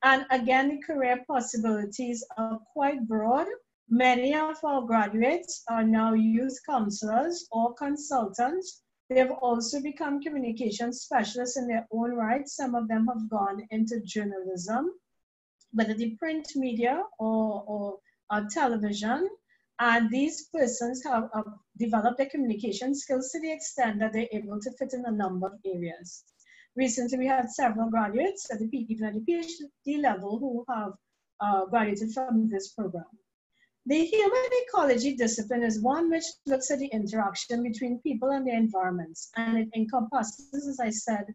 And again, the career possibilities are quite broad. Many of our graduates are now youth counselors or consultants. They have also become communication specialists in their own right. Some of them have gone into journalism, whether the print media or television. And these persons have developed their communication skills to the extent that they're able to fit in a number of areas. Recently, we had several graduates at even at the PhD level who have graduated from this program. The human ecology discipline is one which looks at the interaction between people and their environments, and it encompasses, as I said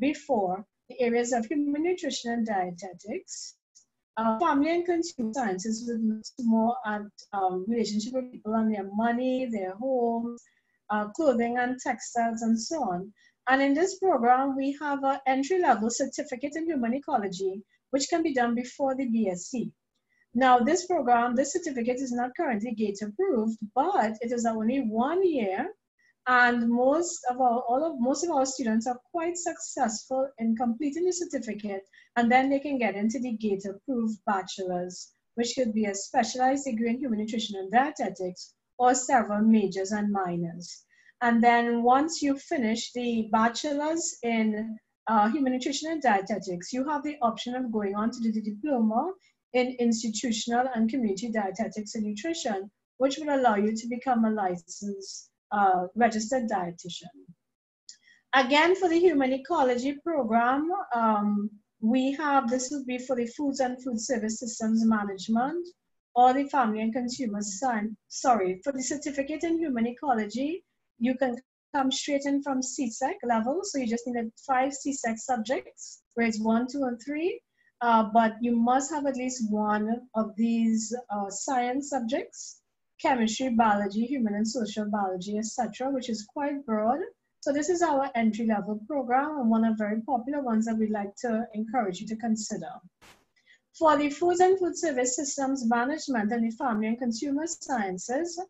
before, the areas of human nutrition and dietetics, family and consumer sciences, which looks more at relationship with people and their money, their homes, clothing and textiles, and so on. And in this program, we have an entry-level certificate in human ecology, which can be done before the BSc. Now, this program, this certificate is not currently GATE approved, but it is only 1 year, and most of our students are quite successful in completing the certificate, and then they can get into the GATE approved bachelor's, which could be a specialized degree in human nutrition and dietetics, or several majors and minors. And then once you finish the bachelor's in human nutrition and dietetics, you have the option of going on to do the diploma in institutional and community dietetics and nutrition, which will allow you to become a licensed registered dietitian. Again, for the human ecology program, this will be for the foods and food service systems management, or the family and consumer science. For the certificate in human ecology, you can come straight in from CSEC level. So you just need 5 CSEC subjects, grades 1, 2, and 3. But you must have at least one of these science subjects: chemistry, biology, human and social biology, etc., which is quite broad. So this is our entry-level program, and one of the very popular ones that we'd like to encourage you to consider. For the foods and food service systems management and the family and consumer sciences,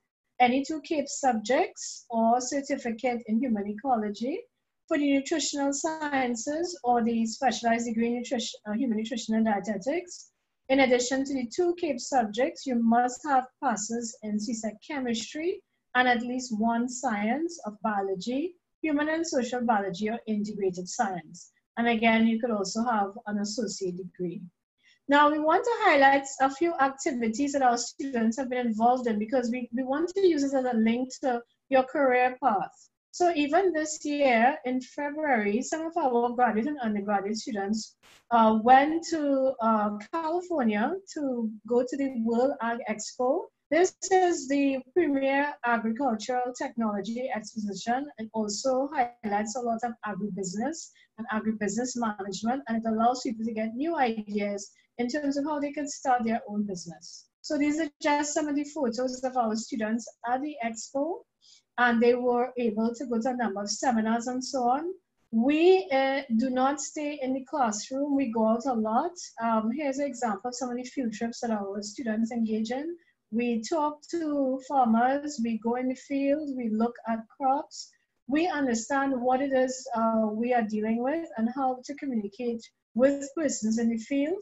any 2 CAPE subjects or certificate in human ecology. For the nutritional sciences or the specialized degree in human nutrition and dietetics, in addition to the 2 CAPE subjects, you must have passes in CSEC chemistry and at least 1 science of biology, human and social biology, or integrated science. And again, you could also have an associate degree. Now, we want to highlight a few activities that our students have been involved in, because we want to use it as a link to your career path. So even this year, in February, some of our graduate and undergraduate students went to California to go to the World Ag Expo. This is the premier agricultural technology exposition. It also highlights a lot of agribusiness and agribusiness management, and it allows people to get new ideas in terms of how they can start their own business. So these are just some of the photos of our students at the expo, and they were able to go to a number of seminars and so on. We do not stay in the classroom, we go out a lot. Here's an example of some of the field trips that our students engage in. We talk to farmers, we go in the field, we look at crops, we understand what it is we are dealing with and how to communicate with persons in the field.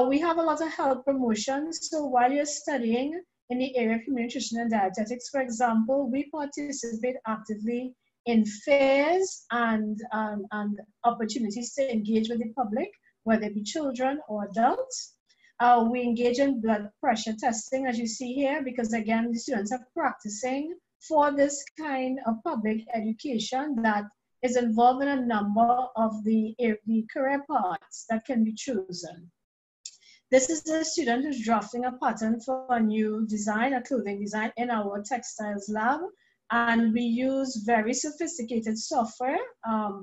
We have a lot of health promotion. So while you're studying in the area of human nutrition and dietetics, for example, we participate actively in fairs and opportunities to engage with the public, whether it be children or adults. We engage in blood pressure testing, as you see here, because again, the students are practicing for this kind of public education that is involved in a number of the career paths that can be chosen. This is a student who's drafting a pattern for a new design, a clothing design in our textiles lab. And we use very sophisticated software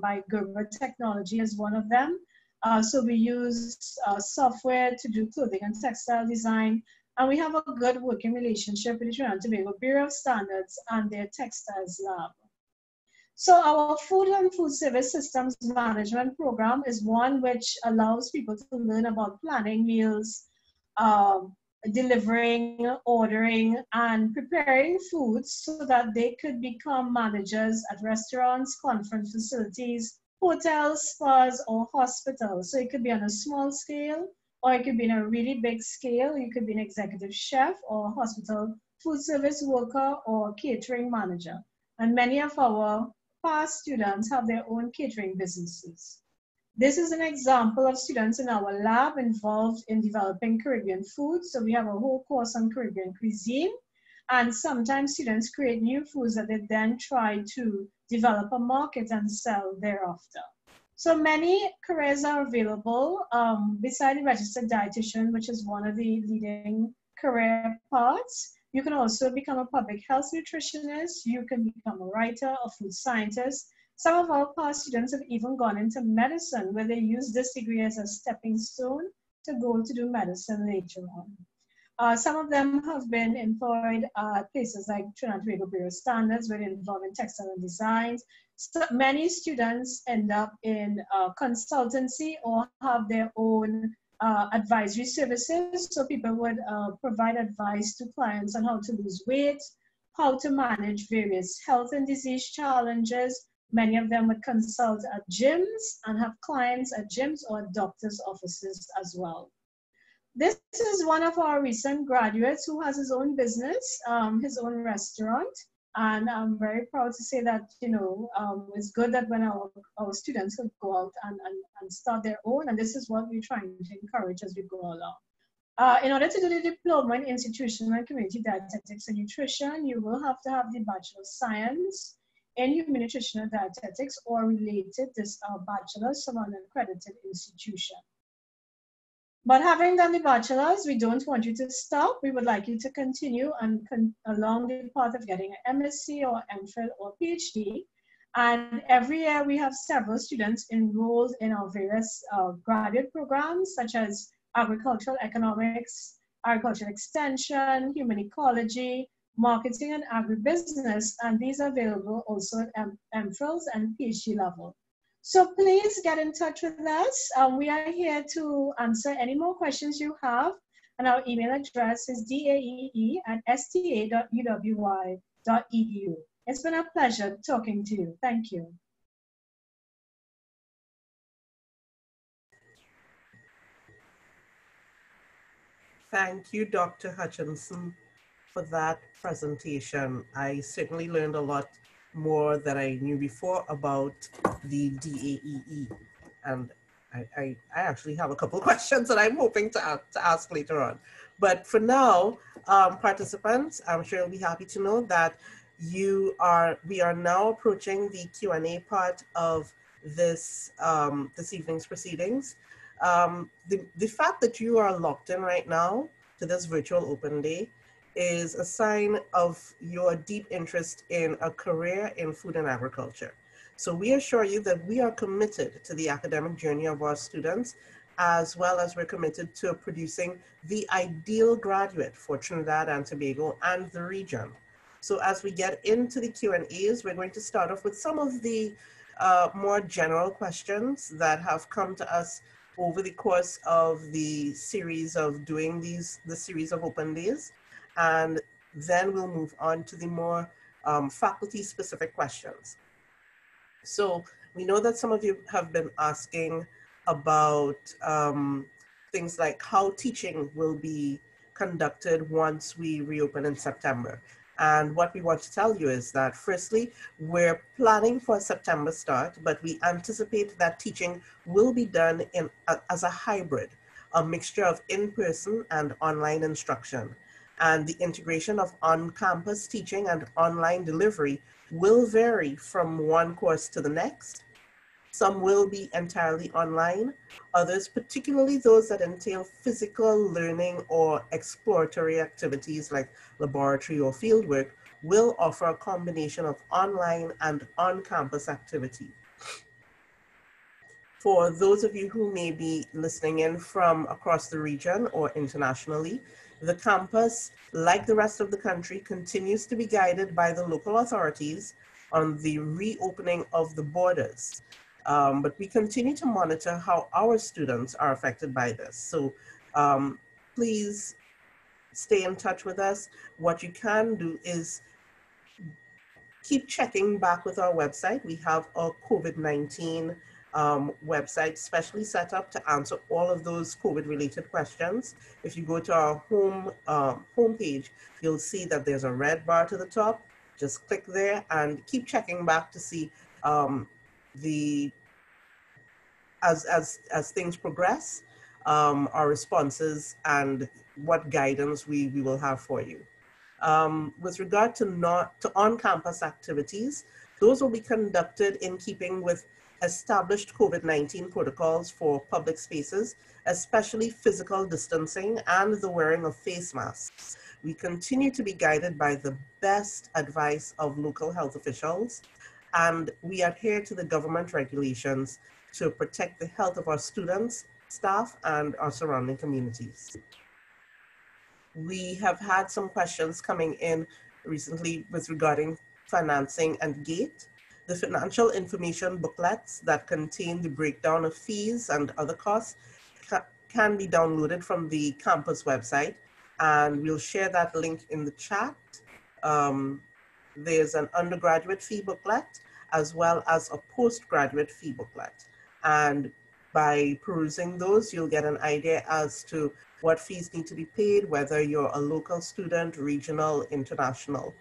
by Gerber Technology as one of them. So we use software to do clothing and textile design. And we have a good working relationship with the Trinidad and Tobago Bureau of Standards and their textiles lab. So our food and food service systems management program is one which allows people to learn about planning meals, delivering, ordering, and preparing foods so that they could become managers at restaurants, conference facilities, hotels, spas, or hospitals. So it could be on a small scale, or it could be in a really big scale. You could be an executive chef or hospital food service worker or catering manager. And many of our past students have their own catering businesses. This is an example of students in our lab involved in developing Caribbean food. So we have a whole course on Caribbean cuisine. And sometimes students create new foods that they then try to develop a market and sell thereafter. So many careers are available beside the registered dietitian, which is one of the leading career paths. You can also become a public health nutritionist. You can become a writer, a food scientist. Some of our past students have even gone into medicine, where they use this degree as a stepping stone to go to do medicine later on. Some of them have been employed at places like Trinidad and Tobago Bureau of Standards, where they're involved in textile and designs. So many students end up in consultancy or have their own advisory services. So people would provide advice to clients on how to lose weight, how to manage various health and disease challenges. Many of them would consult at gyms and have clients at gyms or doctors' offices as well. This is one of our recent graduates who has his own business, his own restaurant. And I'm very proud to say that, you know, it's good that when our students could go out and start their own, and this is what we're trying to encourage as we go along. In order to do the diploma in institutional and community dietetics and nutrition, you will have to have the Bachelor of Science in Human Nutrition and Dietetics or related bachelor's from an accredited institution. But having done the bachelor's, we don't want you to stop. We would like you to continue and along the path of getting an MSc or MPhil or PhD. And every year we have several students enrolled in our various graduate programs, such as agricultural economics, agricultural extension, human ecology, marketing and agribusiness. And these are available also at MPhils and PhD level. So please get in touch with us. We are here to answer any more questions you have. And our email address is daee@sta.uwy.edu. It's been a pleasure talking to you. Thank you. Thank you, Dr. Hutchinson, for that presentation. I certainly learned a lot more than I knew before about the DAEE. And I actually have a couple of questions that I'm hoping to ask later on. But for now, participants, I'm sure you'll be happy to know that we are now approaching the Q&A part of this, this evening's proceedings. The fact that you are locked in right now to this virtual open day is a sign of your deep interest in a career in food and agriculture. So we assure you that we are committed to the academic journey of our students, as well as we're committed to producing the ideal graduate for Trinidad and Tobago and the region. So as we get into the Q&As, we're going to start off with some of the more general questions that have come to us over the course of the series of doing the series of open days. and then we'll move on to the more faculty-specific questions. So we know that some of you have been asking about things like how teaching will be conducted once we reopen in September. And what we want to tell you is that, firstly, we're planning for a September start, but we anticipate that teaching will be done as a hybrid, a mixture of in-person and online instruction. And the integration of on-campus teaching and online delivery will vary from one course to the next. Some will be entirely online. Others, particularly those that entail physical learning or exploratory activities like laboratory or fieldwork, will offer a combination of online and on-campus activity. For those of you who may be listening in from across the region or internationally, the campus, like the rest of the country, continues to be guided by the local authorities on the reopening of the borders. But we continue to monitor how our students are affected by this. So please stay in touch with us. What you can do is keep checking back with our website. We have a COVID-19 website specially set up to answer all of those COVID-related questions. If you go to our homepage, you'll see that there's a red bar to the top. Just click there and keep checking back to see as things progress, our responses and what guidance we will have for you. With regard to on-campus activities, those will be conducted in keeping with established COVID-19 protocols for public spaces, especially physical distancing and the wearing of face masks. We continue to be guided by the best advice of local health officials, and we adhere to the government regulations to protect the health of our students, staff, and our surrounding communities. We have had some questions coming in recently with regarding financing and GATE. The financial information booklets that contain the breakdown of fees and other costs can be downloaded from the campus website, and we'll share that link in the chat. There's an undergraduate fee booklet as well as a postgraduate fee booklet. And by perusing those, you'll get an idea as to what fees need to be paid, whether you're a local student, regional, international.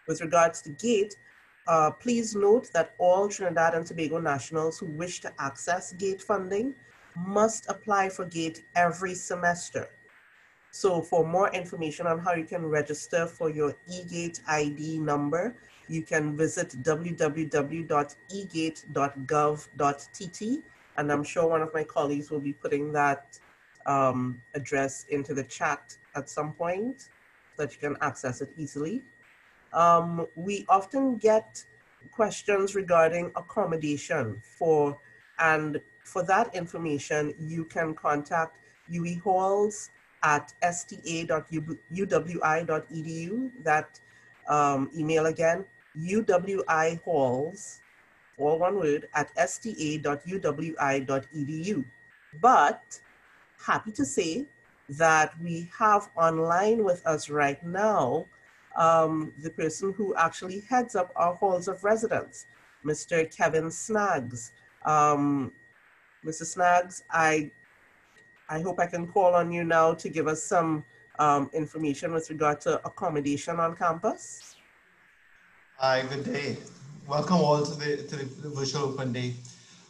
With regards to GATE, please note that all Trinidad and Tobago nationals who wish to access GATE funding must apply for GATE every semester. So for more information on how you can register for your eGate ID number, you can visit www.egate.gov.tt, and I'm sure one of my colleagues will be putting that address into the chat at some point so that you can access it easily. We often get questions regarding accommodation and for that information, you can contact UE Halls at sta.uwi.edu. That email again, uwihalls, all one word, at sta.uwi.edu. But happy to say that we have online with us right now the person who actually heads up our halls of residence, Mr. Kevin Snaggs. Mr. Snaggs, I hope I can call on you now to give us some information with regard to accommodation on campus. Hi, good day. Welcome all to the virtual open day.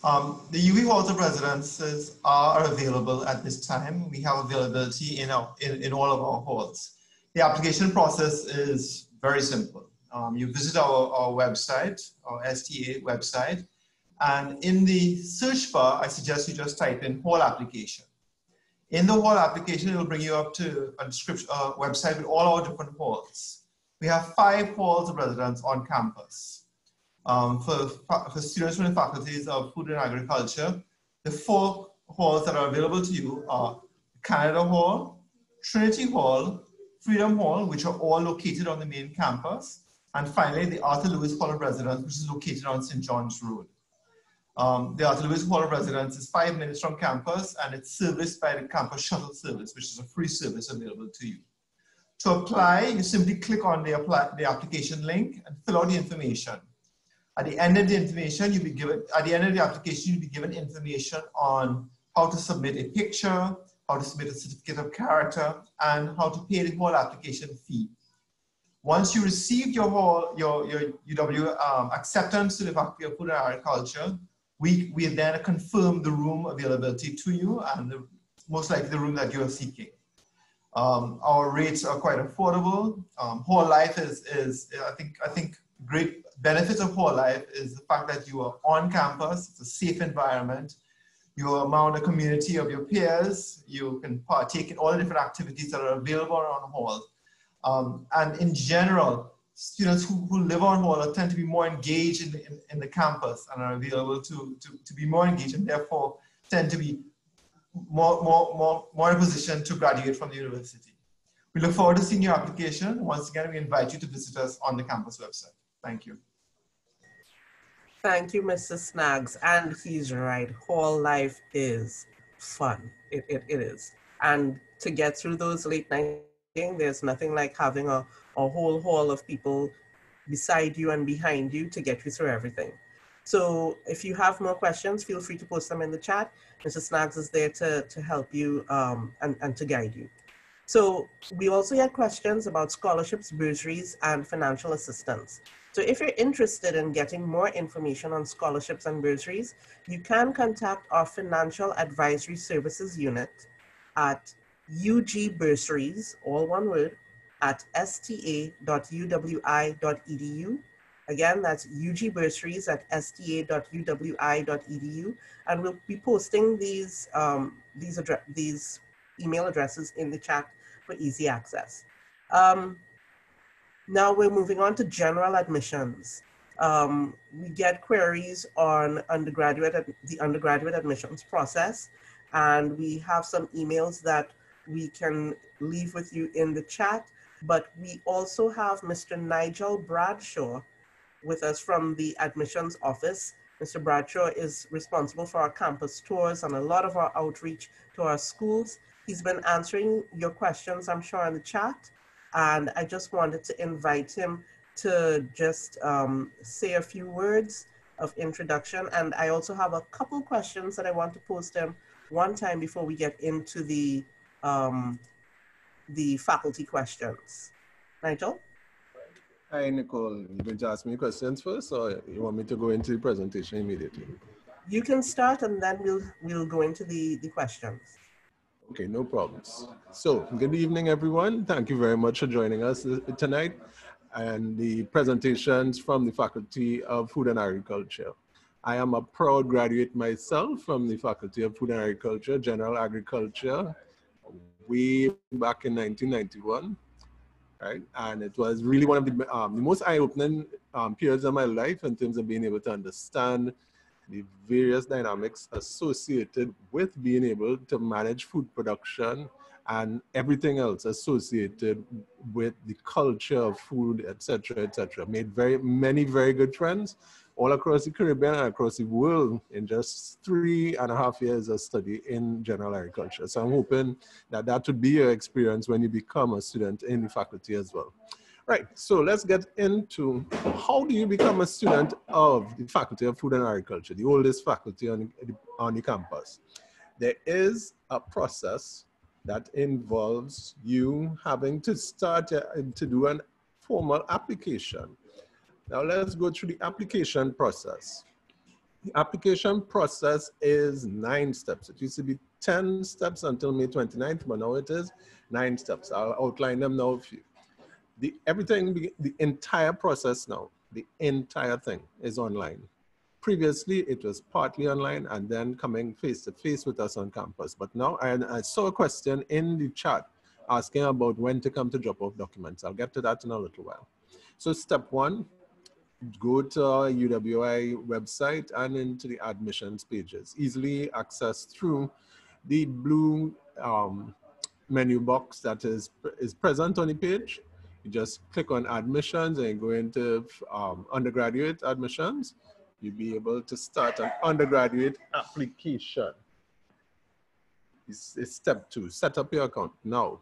The UE halls of residences are available at this time. We have availability in all of our halls. The application process is very simple. You visit our website, our STA website, and in the search bar, I suggest you just type in hall application. In the hall application, it will bring you up to a website with all our different halls. We have 5 halls of residence on campus. For students from the faculties of food and agriculture, the 4 halls that are available to you are Canada Hall, Trinity Hall, Freedom Hall, which are all located on the main campus, and finally the Arthur Lewis Hall of Residence, which is located on St. John's Road. The Arthur Lewis Hall of Residence is 5 minutes from campus, and it's serviced by the campus shuttle service, which is a free service available to you. To apply, you simply click on the application link and fill out the information. At the end of the information, you'll be given, at the end of the application, you'll be given information on how to submit a picture, how to submit a certificate of character, and how to pay the whole application fee. Once you receive your UW acceptance to the Faculty of Food and Agriculture, we then confirm the room availability to you and most likely the room that you are seeking. Our rates are quite affordable. Whole life is I think great benefits of whole life is the fact that you are on campus, it's a safe environment, you are among the community of your peers, you can partake in all the different activities that are available on Hall. And in general, students who live on Hall tend to be more engaged in the campus and are available to be more engaged and therefore tend to be more in a position to graduate from the university. We look forward to seeing your application. Once again, we invite you to visit us on the campus website. Thank you. Thank you, Mr. Snaggs. And he's right, hall life is fun. It is. And to get through those late night meetings, there's nothing like having a whole hall of people beside you and behind you to get you through everything. So if you have more questions, feel free to post them in the chat. Mr. Snaggs is there to help you and to guide you. So we also had questions about scholarships, bursaries, and financial assistance. So if you're interested in getting more information on scholarships and bursaries, you can contact our Financial Advisory Services Unit at UG Bursaries, all one word, at sta.uwi.edu. Again, that's UG Bursaries at sta.uwi.edu. And we'll be posting these email addresses in the chat for easy access. Now we're moving on to general admissions. We get queries on the undergraduate admissions process, and we have some emails that we can leave with you in the chat, but we also have Mr. Nigel Bradshaw with us from the admissions office. Mr. Bradshaw is responsible for our campus tours and a lot of our outreach to our schools. He's been answering your questions, I'm sure, in the chat. And I just wanted to invite him to just say a few words of introduction. And I also have a couple questions that I want to pose to him one time before we get into the faculty questions. Nigel? Hi, Nicole. You're going to ask me questions first, or you want me to go into the presentation immediately? You can start, and then we'll go into the questions. Okay, no problems. So, good evening, everyone. Thank you very much for joining us tonight and the presentations from the Faculty of Food and Agriculture. I am a proud graduate myself from the Faculty of Food and Agriculture, General Agriculture, way back in 1991. Right? And it was really one of the most eye-opening periods of my life in terms of being able to understand the various dynamics associated with being able to manage food production and everything else associated with the culture of food, etc., etc. Made many very good friends all across the Caribbean and across the world in just 3.5 years of study in general agriculture. So I'm hoping that that would be your experience when you become a student in the faculty as well. Right, so let's get into how do you become a student of the Faculty of Food and Agriculture, the oldest faculty on the campus. There is a process that involves you having to start to do a formal application. Now let's go through the application process. The application process is 9 steps. It used to be 10 steps until May 29th, but now it is 9 steps. I'll outline them now for you. The entire process now, the entire thing is online. Previously, it was partly online and then coming face-to-face with us on campus. But now I saw a question in the chat asking about when to come to drop off documents. I'll get to that in a little while. So step 1, go to our UWI website and into the admissions pages. Easily accessed through the blue menu box that is present on the page. You just click on admissions and go into undergraduate admissions. You'll be able to start an undergraduate application. It's step 2, set up your account. Now,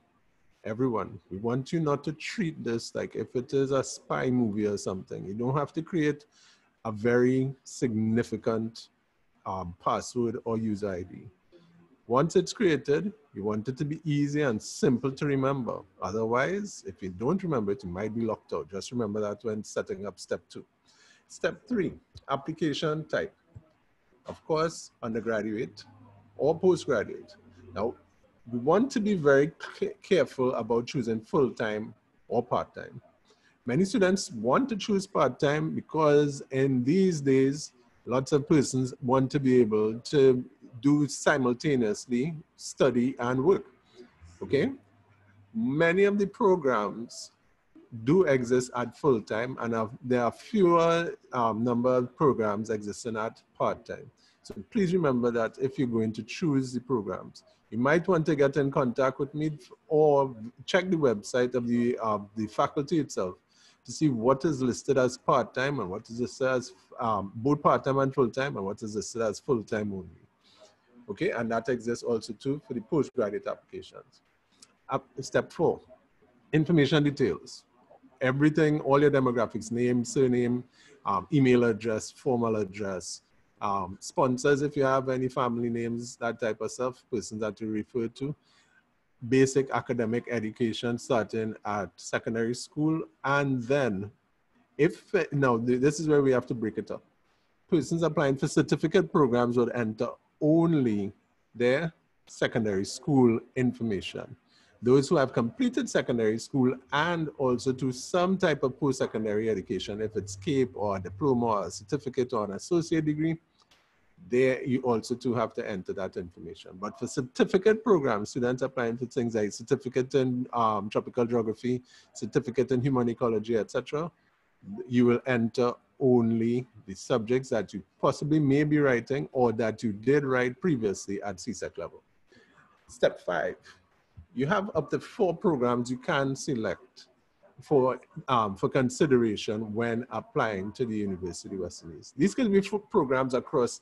everyone, we want you not to treat this like if it is a spy movie or something. You don't have to create a very significant password or user ID. Once it's created, you want it to be easy and simple to remember. Otherwise, if you don't remember it, you might be locked out. Just remember that when setting up step 2. Step 3, application type. Of course, undergraduate or postgraduate. Now, we want to be very careful about choosing full-time or part-time. Many students want to choose part-time because in these days, lots of persons want to be able to do simultaneously study and work, okay? Many of the programs do exist at full-time, and there are fewer number of programs existing at part-time. So please remember that if you're going to choose the programs, you might want to get in contact with me or check the website of the faculty itself to see what is listed as part-time and what is listed as both part-time and full-time, and what is listed as full-time only. Okay, and that exists also too for the postgraduate applications. Step 4, information details. Everything, all your demographics, name, surname, email address, formal address, sponsors if you have any family names, that type of stuff, persons that you refer to, basic academic education starting at secondary school, and then now this is where we have to break it up. Persons applying for certificate programs would enter only their secondary school information. Those who have completed secondary school and also to some type of post-secondary education, if it's CAPE or a diploma or a certificate or an associate degree, there you also too have to enter that information. But for certificate programs, students applying for things like certificate in tropical geography, certificate in human ecology, etc., you will enter only the subjects that you possibly may be writing or that you did write previously at CSEC level. Step 5, you have up to 4 programs you can select for consideration when applying to the University of West Indies. These can be programs across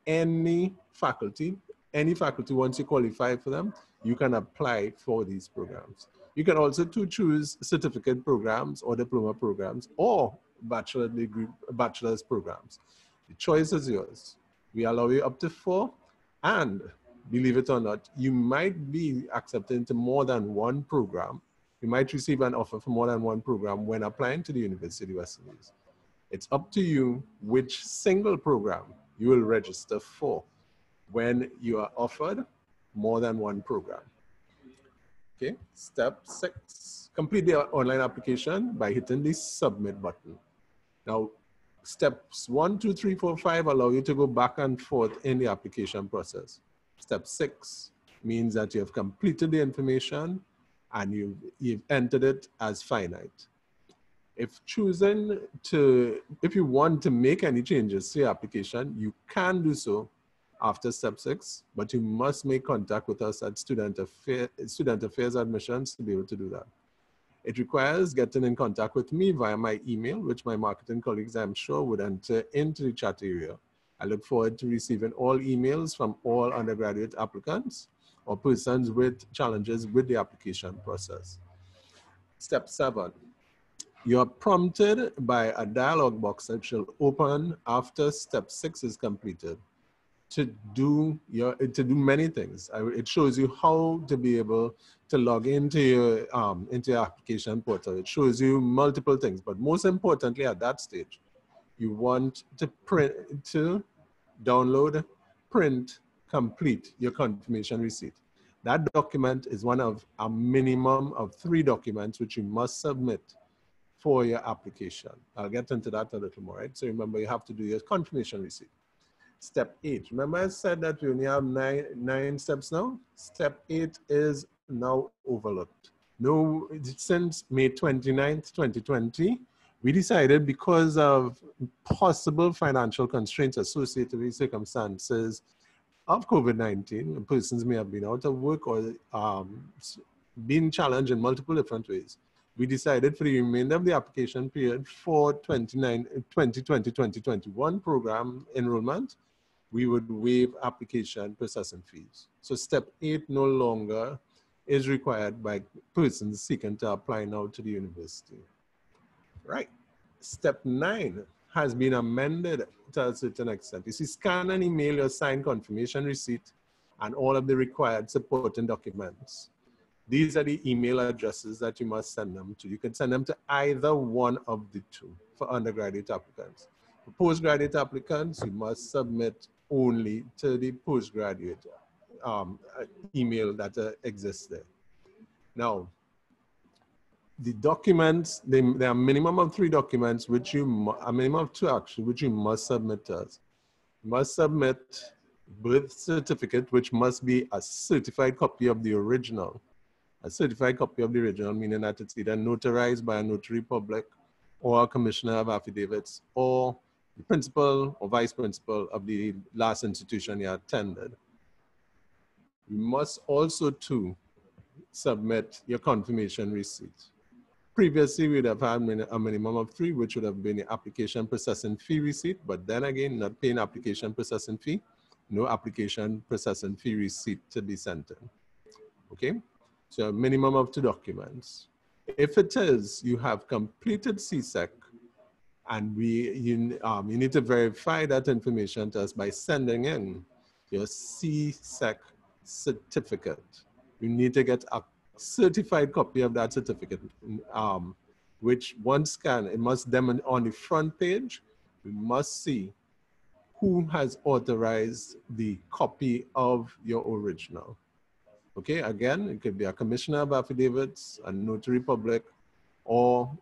any faculty. Any faculty, once you qualify for them, you can apply for these programs. You can also choose certificate programs or diploma programs or bachelor's programs. The choice is yours. We allow you up to 4, and believe it or not, you might be accepted into more than one program. You might receive an offer for more than one program when applying to the University of West Indies. It's up to you which single program you will register for when you are offered more than one program. Okay, step 6, complete the online application by hitting the submit button. Now, steps 1, 2, 3, 4, 5 allow you to go back and forth in the application process. Step 6 means that you have completed the information and you've entered it as finite. If you want to make any changes to your application, you can do so after step 6, but you must make contact with us at Student Affairs Admissions to be able to do that. It requires getting in contact with me via my email, which my marketing colleagues, I'm sure, would enter into the chat area. I look forward to receiving all emails from all undergraduate applicants or persons with challenges with the application process. Step 7. You are prompted by a dialog box that shall open after step 6 is completed to do many things. It shows you how to be able to log into your application portal. It shows you multiple things, but most importantly at that stage, you want to download, print, complete your confirmation receipt. That document is one of a minimum of 3 documents which you must submit for your application. I'll get into that a little more, right? So remember, you have to do your confirmation receipt. Step 8, remember I said that we only have nine steps now? Step 8 is now overlooked. No, since May 29th, 2020, we decided because of possible financial constraints associated with circumstances of COVID-19, persons may have been out of work or been challenged in multiple different ways. We decided for the remainder of the application period for 2020-2021 program enrollment, we would waive application processing fees. So step 8 no longer is required by persons seeking to apply now to the university. Right. Step 9 has been amended to a certain extent. You see, scan and email your signed confirmation receipt and all of the required supporting documents. These are the email addresses that you must send them to. You can send them to either one of the two for undergraduate applicants. For postgraduate applicants, you must submit only to the postgraduate email that exists there. Now, the documents, there are a minimum of 3 documents, which a minimum of 2 actually, which you must submit to us. You must submit birth certificate, which must be a certified copy of the original. A certified copy of the original, meaning that it's either notarized by a notary public or a commissioner of affidavits or the principal or vice principal of the last institution you attended. You must also too submit your confirmation receipt. Previously, we'd have had a minimum of 3, which would have been the application processing fee receipt, but then again, not paying application processing fee, no application processing fee receipt to be sent in. Okay? So a minimum of 2 documents. If it is, you have completed CSEC, and you need to verify that information to us by sending in your CSEC certificate. You need to get a certified copy of that certificate, which once scanned, it must demonstrate on the front page, we must see who has authorized the copy of your original. Okay, again, it could be a commissioner of affidavits, a notary public, or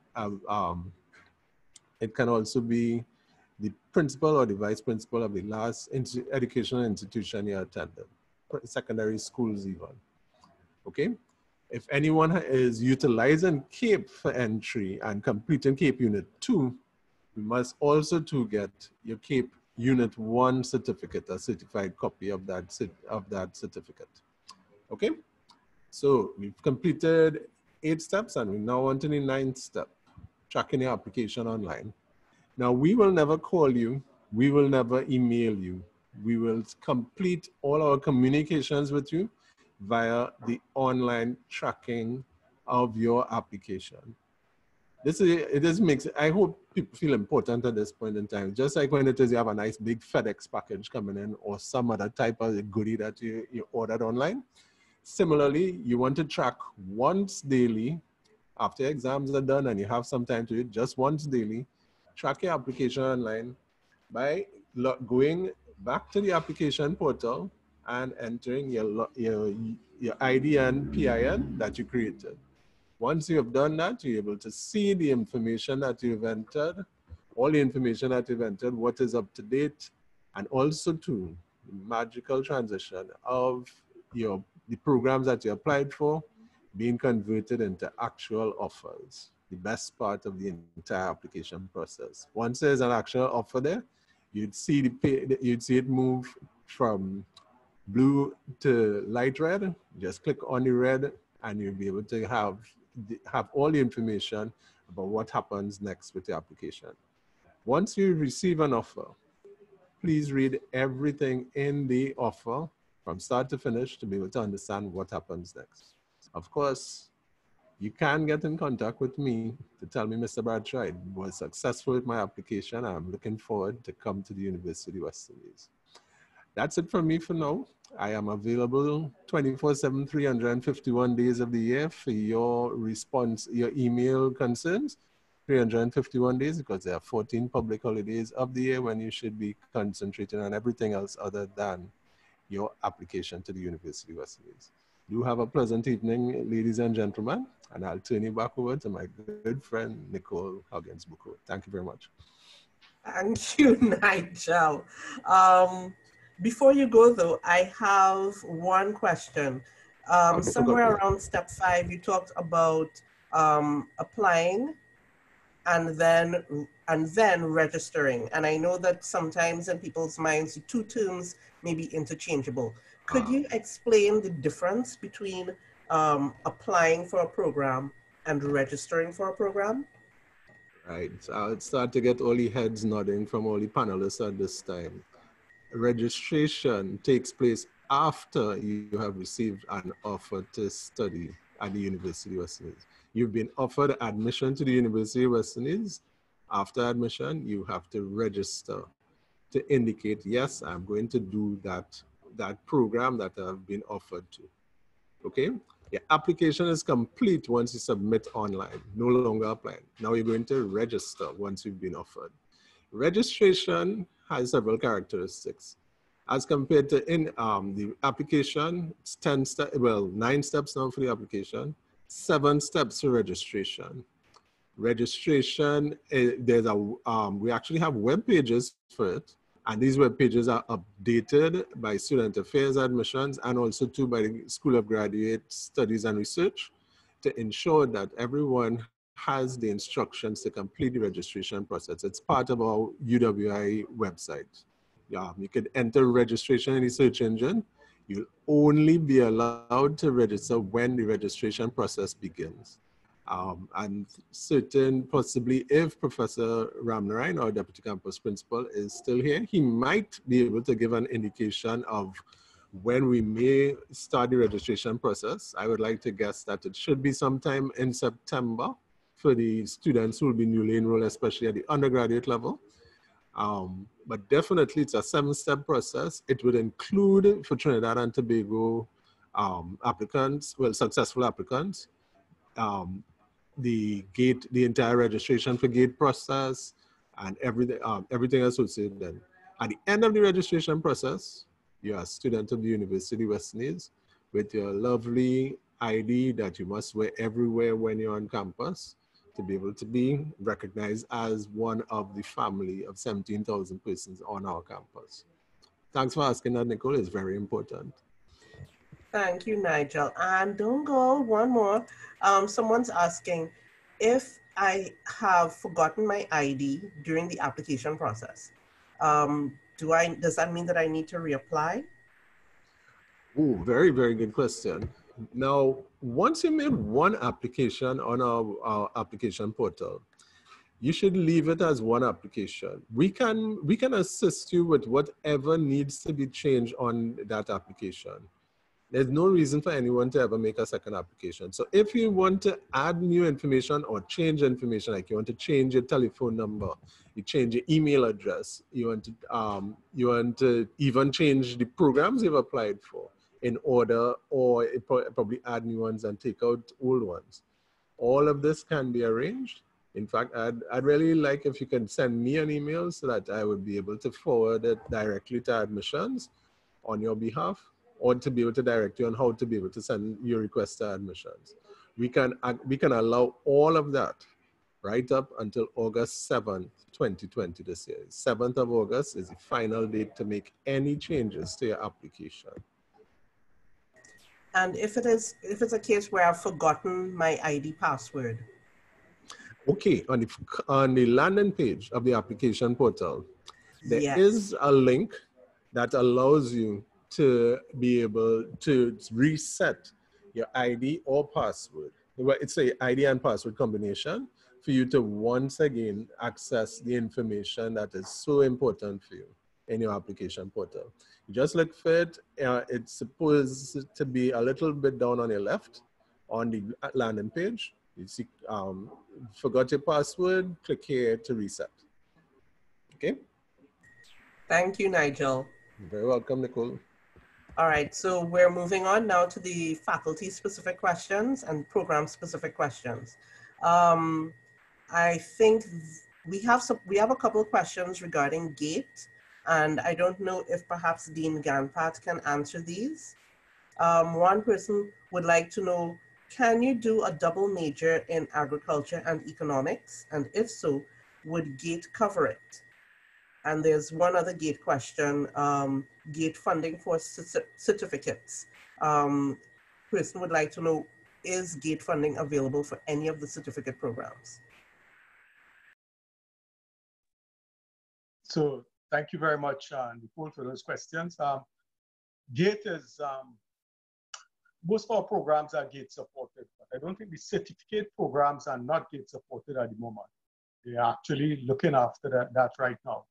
it can also be the principal or the vice principal of the last educational institution you attended, secondary schools even. Okay, if anyone is utilizing CAPE for entry and completing CAPE Unit 2, we must also to get your CAPE Unit 1 certificate, a certified copy of that certificate. Okay, so we've completed 8 steps and we're now on to the 9th step, tracking your application online. Now, we will never call you, we will never email you. We will complete all our communications with you via the online tracking of your application. I hope people feel important at this point in time. Just like when it is you have a nice big FedEx package coming in or some other type of goodie that you ordered online. Similarly, you want to track once daily, after exams are done and you have some time to do it, just once daily, track your application online by going back to the application portal and entering your ID and PIN that you created. Once you have done that, you're able to see the information that you've entered, all the information that you've entered, what is up to date, and also to the magical transition of the programs that you applied for being converted into actual offers, the best part of the entire application process. Once there's an actual offer there, you'd see it move from blue to light red. Just click on the red and you'll be able to have all the information about what happens next with the application. Once you receive an offer, please read everything in the offer from start to finish to be able to understand what happens next. Of course, you can get in contact with me to tell me, Mr. Bradshaw, I was successful with my application. I'm looking forward to come to the University of West Indies. That's it from me for now. I am available 24/7, 351 days of the year for your response, your email concerns. 351 days because there are 14 public holidays of the year when you should be concentrating on everything else other than your application to the University of West Indies. Do have a pleasant evening, ladies and gentlemen, and I'll turn it back over to my good friend, Nicole Huggins-Boucaud. Thank you very much. Thank you, Nigel. Before you go though, I have one question. Somewhere around step 5, you talked about applying and then registering. And I know that sometimes in people's minds, the 2 terms may be interchangeable. Could you explain the difference between applying for a program and registering for a program? Right, so I'll start to get all the heads nodding from all the panelists at this time. Registration takes place after you have received an offer to study at the University of West Indies. You've been offered admission to the University of West Indies. After admission, you have to register to indicate, yes, I'm going to do that program that I've been offered to. Okay? Your application is complete once you submit online, no longer applying. Now you're going to register once you've been offered. Registration has several characteristics. As compared to in the application, it's 9 steps now for the application, 7 steps for registration. Registration, we actually have web pages for it. And these web pages are updated by Student Affairs Admissions and also too by the School of Graduate Studies and Research to ensure that everyone has the instructions to complete the registration process. It's part of our UWI website. You could enter registration in the search engine. You'll only be allowed to register when the registration process begins. And certain, possibly if Professor Ramnarayan, our Deputy Campus Principal, is still here, he might be able to give an indication of when we may start the registration process. I would like to guess that it should be sometime in September for the students who will be newly enrolled, especially at the undergraduate level. But definitely it's a 7-step process. It would include for Trinidad and Tobago applicants, well, successful applicants, the entire registration for gate process and everything associated then. At the end of the registration process, you're a student of the University of West Indies with your lovely ID that you must wear everywhere when you're on campus to be able to be recognized as one of the family of 17,000 persons on our campus. Thanks for asking that, Nicole. It's very important. Thank you, Nigel. And don't go, one more. Someone's asking if I have forgotten my ID during the application process. Does that mean that I need to reapply? Oh, very, very good question. Now, once you made one application on our application portal, you should leave it as one application. We can assist you with whatever needs to be changed on that application. There's no reason for anyone to ever make a second application. So if you want to add new information or change information, like you want to change your telephone number, you change your email address, you want to even change the programs you've applied for in order, or probably add new ones and take out old ones. All of this can be arranged. In fact, I'd really like if you can send me an email so that I would be able to forward it directly to admissions on your behalf, or to be able to direct you on how to be able to send your request to admissions. We can allow all of that right up until August 7th, 2020 this year. 7th of August is the final date to make any changes to your application. And if it's a case where I've forgotten my ID password? Okay, on the landing page of the application portal, there is a link that allows you to be able to reset your ID or password. Well, it's a ID and password combination for you to once again access the information that is so important for you in your application portal. You just look for it. It's supposed to be a little bit down on your left on the landing page. You see, forgot your password, click here to reset. Okay? Thank you, Nigel. You're very welcome, Nicole. All right, so we're moving on now to the faculty-specific questions and program-specific questions. I think we have a couple of questions regarding GATE, and I don't know if perhaps Dean Ganpat can answer these. One person would like to know, can you do a double major in agriculture and economics? And if so, would GATE cover it? And there's one other GATE question, GATE funding for certificates. Person would like to know, is GATE funding available for any of the certificate programs? So thank you very much, Nicole, for those questions. GATE is, most of our programs are GATE supported, but I don't think the certificate programs are not GATE supported at the moment. They're actually looking after that right now.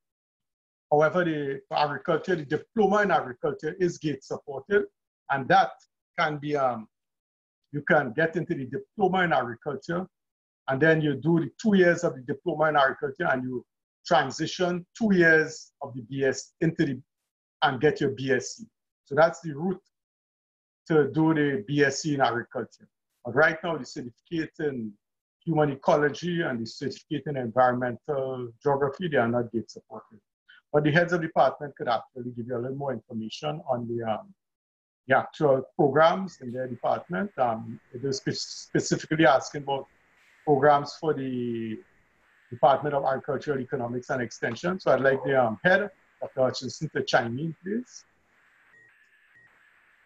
However, for agriculture, the diploma in agriculture is gate supported, and that can be, you can get into the diploma in agriculture, and then you do the 2 years of the diploma in agriculture, and you transition 2 years of the BS and get your BSc. So that's the route to do the BSc in agriculture. But right now, the certificate in human ecology and the certificate in environmental geography, they are not gate supported. But the heads of department could actually give you a little more information on the actual programs in their department. It is specifically asking about programs for the Department of Agricultural Economics and Extension. So I'd like the head, Dr. Hutchinson, to chime in, please.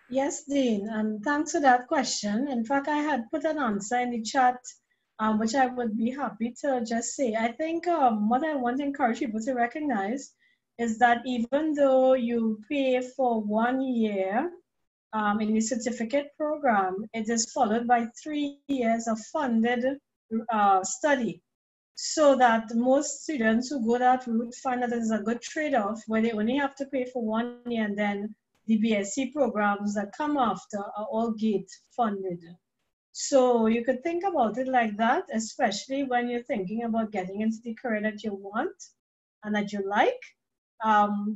Yes, Dean, and thanks for that question. In fact, I had put an answer in the chat, which I would be happy to just say. I think what I want to encourage people to recognize is that even though you pay for 1 year in the certificate program, it is followed by 3 years of funded study. So that most students who go that route find that it is a good trade-off where they only have to pay for 1 year, and then the BSc programs that come after are all gate funded. So you could think about it like that, especially when you're thinking about getting into the career that you want and that you like.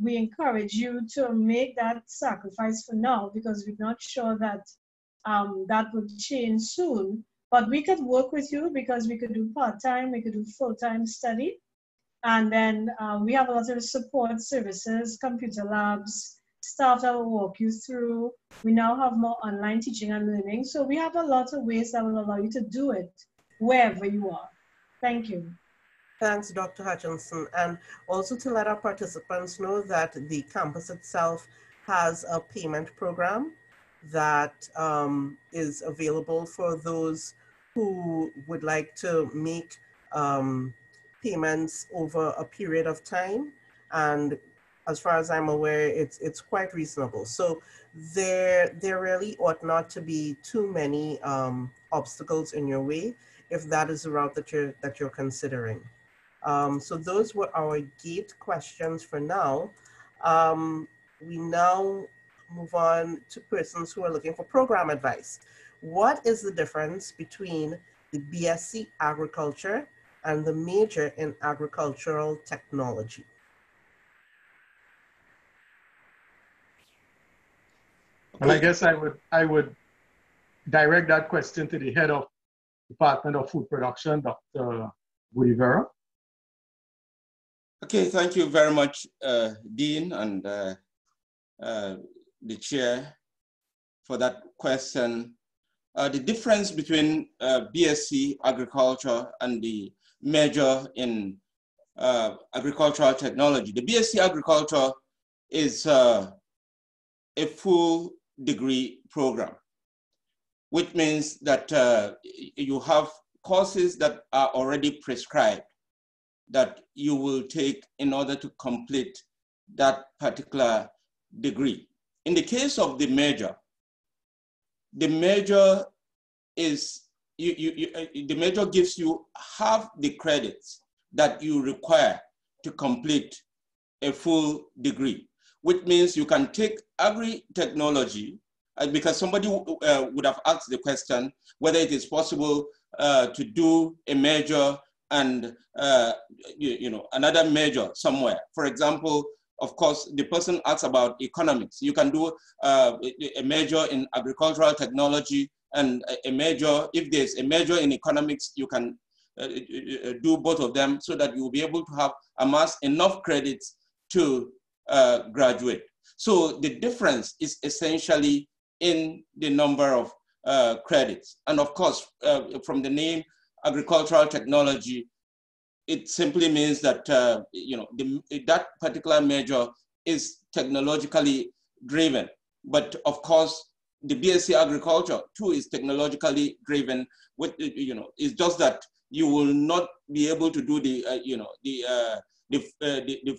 We encourage you to make that sacrifice for now, because we're not sure that that would change soon. But we could work with you, because we could do part-time, we could do full-time study. And then we have a lot of support services, computer labs, staff that will walk you through. We now have more online teaching and learning. So we have a lot of ways that will allow you to do it wherever you are. Thank you. Thanks, Dr. Hutchinson. And also to let our participants know that the campus itself has a payment program that is available for those who would like to make payments over a period of time. And as far as I'm aware, it's quite reasonable. So there really ought not to be too many obstacles in your way if that is the route that you're considering. So those were our gate questions for now. We now move on to persons who are looking for program advice. What is the difference between the BSc Agriculture and the major in Agricultural Technology? Well, I guess I would direct that question to the head of Department of Food Production, Dr. Wuddivira. Okay, thank you very much, Dean and the chair, for that question. The difference between BSc Agriculture and the major in Agricultural Technology. The BSc Agriculture is a full degree program, which means that you have courses that are already prescribed that you will take in order to complete that particular degree. In the case of the major is, the major gives you half the credits that you require to complete a full degree, which means you can take agri-technology, because somebody would have asked the question whether it is possible to do a major and another major somewhere. For example, of course, the person asks about economics. You can do a major in agricultural technology and a major, if there's a major in economics, you can do both of them so that you will be able to amass enough credits to graduate. So the difference is essentially in the number of credits. And of course, from the name agricultural technology, it simply means that that particular major is technologically driven. But of course, the BSc Agriculture too is technologically driven. With it's just that you will not be able to do the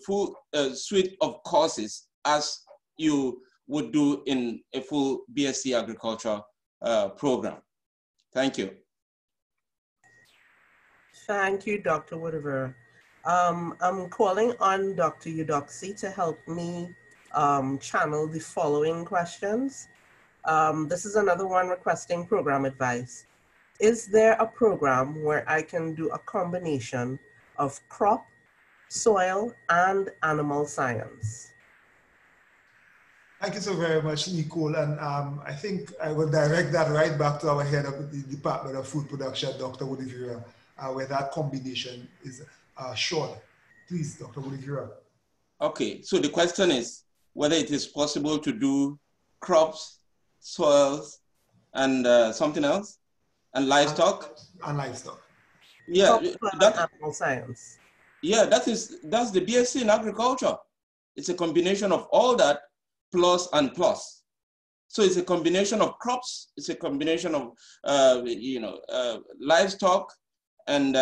full suite of courses as you would do in a full BSc Agriculture program. Thank you. Thank you, Dr. Wuddivira. I'm calling on Dr. Eudoxie to help me channel the following questions. This is another one requesting program advice. Is there a program where I can do a combination of crop, soil, and animal science? Thank you so very much, Nicole. And I think I will direct that right back to our head of the Department of Food Production, Dr. Wuddivira, where that combination is shown. Please, Dr. Wuddivira. Okay, so the question is whether it is possible to do crops, soils, and something else, and livestock. And livestock. Yeah, that animal science. Yeah, that's the BSc in agriculture. It's a combination of all that plus and plus. So it's a combination of crops. It's a combination of livestock and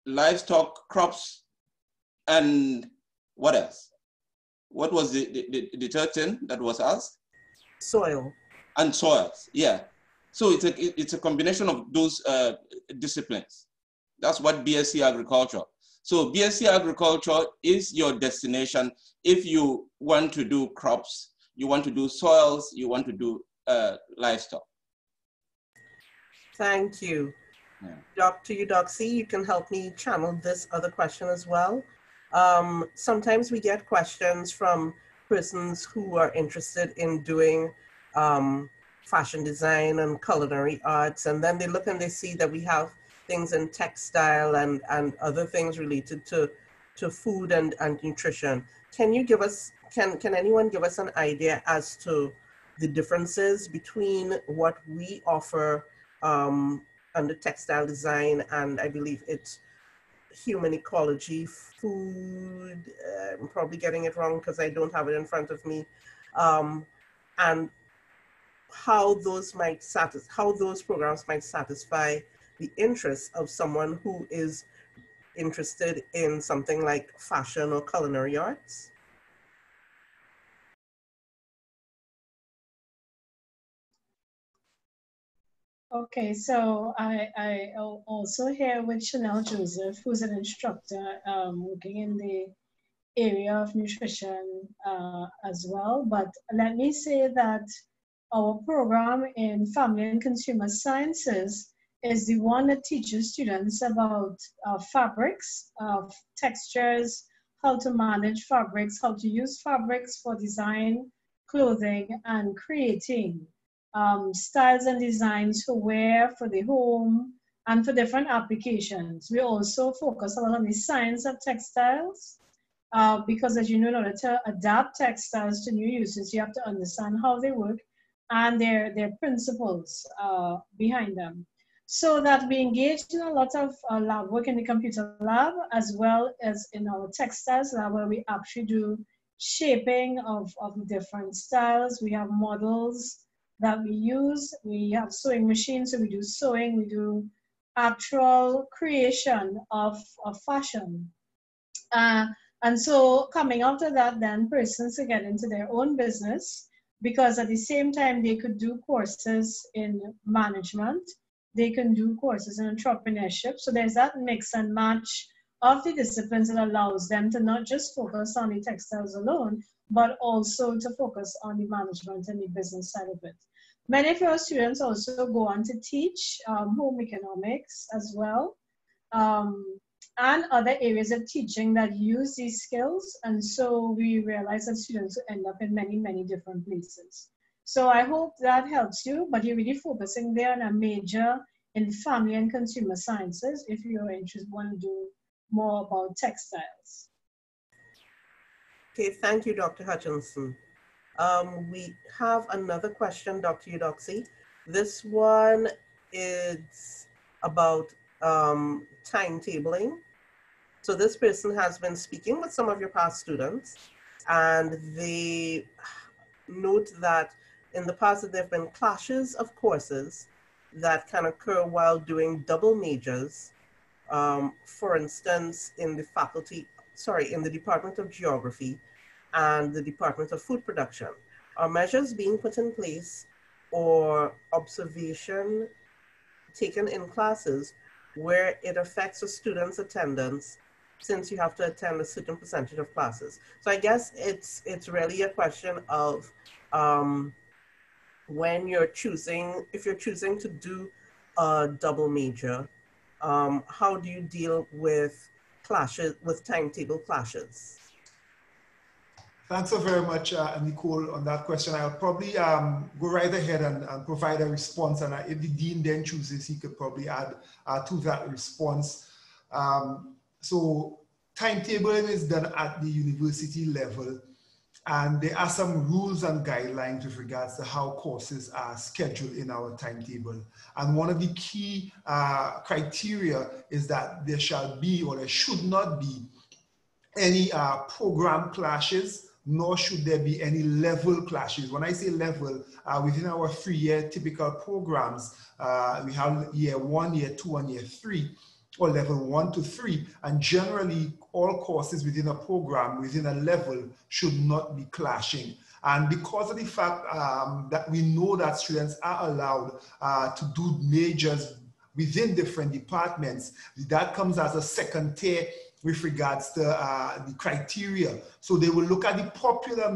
livestock, crops, and what else? What was the third thing that was asked? Soil. And soils, yeah. So it's a combination of those disciplines. That's what BSc agriculture. So BSc agriculture is your destination if you want to do crops, you want to do soils, you want to do livestock. Thank you. Yeah. Dr. Eudoxie, you can help me channel this other question as well. Sometimes we get questions from persons who are interested in doing fashion design and culinary arts, and then they look and they see that we have things in textile and other things related to food and nutrition. Can you give us, can anyone give us an idea as to the differences between what we offer under textile design and I believe it's human ecology, food, I'm probably getting it wrong because I don't have it in front of me, and how those programs might satisfy the interests of someone who is interested in something like fashion or culinary arts? Okay, so I also here with Chanel Joseph, who's an instructor working in the area of nutrition as well. But let me say that our program in Family and Consumer Sciences is the one that teaches students about fabrics, textures, how to manage fabrics, how to use fabrics for design, clothing, and creating styles and designs for wear, for the home, and for different applications. We also focus a lot on the science of textiles because, as you know, in order to adapt textiles to new uses, you have to understand how they work and their principles behind them. So that we engaged in a lot of lab work in the computer lab, as well as in our textiles lab, where we actually do shaping of different styles. We have models that we use. We have sewing machines, so we do sewing. We do actual creation of fashion. And so coming after that, then persons to get into their own business, because at the same time they could do courses in management, they can do courses in entrepreneurship. So there's that mix and match of the disciplines that allows them to not just focus on the textiles alone, but also to focus on the management and the business side of it. Many of our students also go on to teach home economics as well, and other areas of teaching that use these skills. And so we realize that students end up in many, many different places. So I hope that helps you, but you're really focusing there on a major in family and consumer sciences if you're interested, want to do more about textiles. Okay, thank you, Dr. Hutchinson. We have another question, Dr. Eudoxie. This one is about timetabling. So this person has been speaking with some of your past students, and they note that in the past that there have been clashes of courses that can occur while doing double majors. For instance, in the Department of Geography and the Department of Food Production. Are measures being put in place or observation taken in classes where it affects a student's attendance since you have to attend a certain percentage of classes. So I guess it's really a question of when you're choosing, if you're choosing to do a double major, how do you deal with clashes, with timetable clashes? Thanks so very much, Nicole, on that question. I'll probably go right ahead and provide a response. And if the dean then chooses, he could probably add to that response. So timetabling is done at the university level. And there are some rules and guidelines with regards to how courses are scheduled in our timetable. And one of the key criteria is that there shall be, or there should not be, any program clashes, nor should there be any level clashes. When I say level, within our 3-year typical programs, we have year 1, year 2, and year 3, or level 1 to 3. And generally, all courses within a program, within a level, should not be clashing. And because of the fact that we know that students are allowed to do majors within different departments, that comes as a second tier with regards to the criteria. So they will look at the popular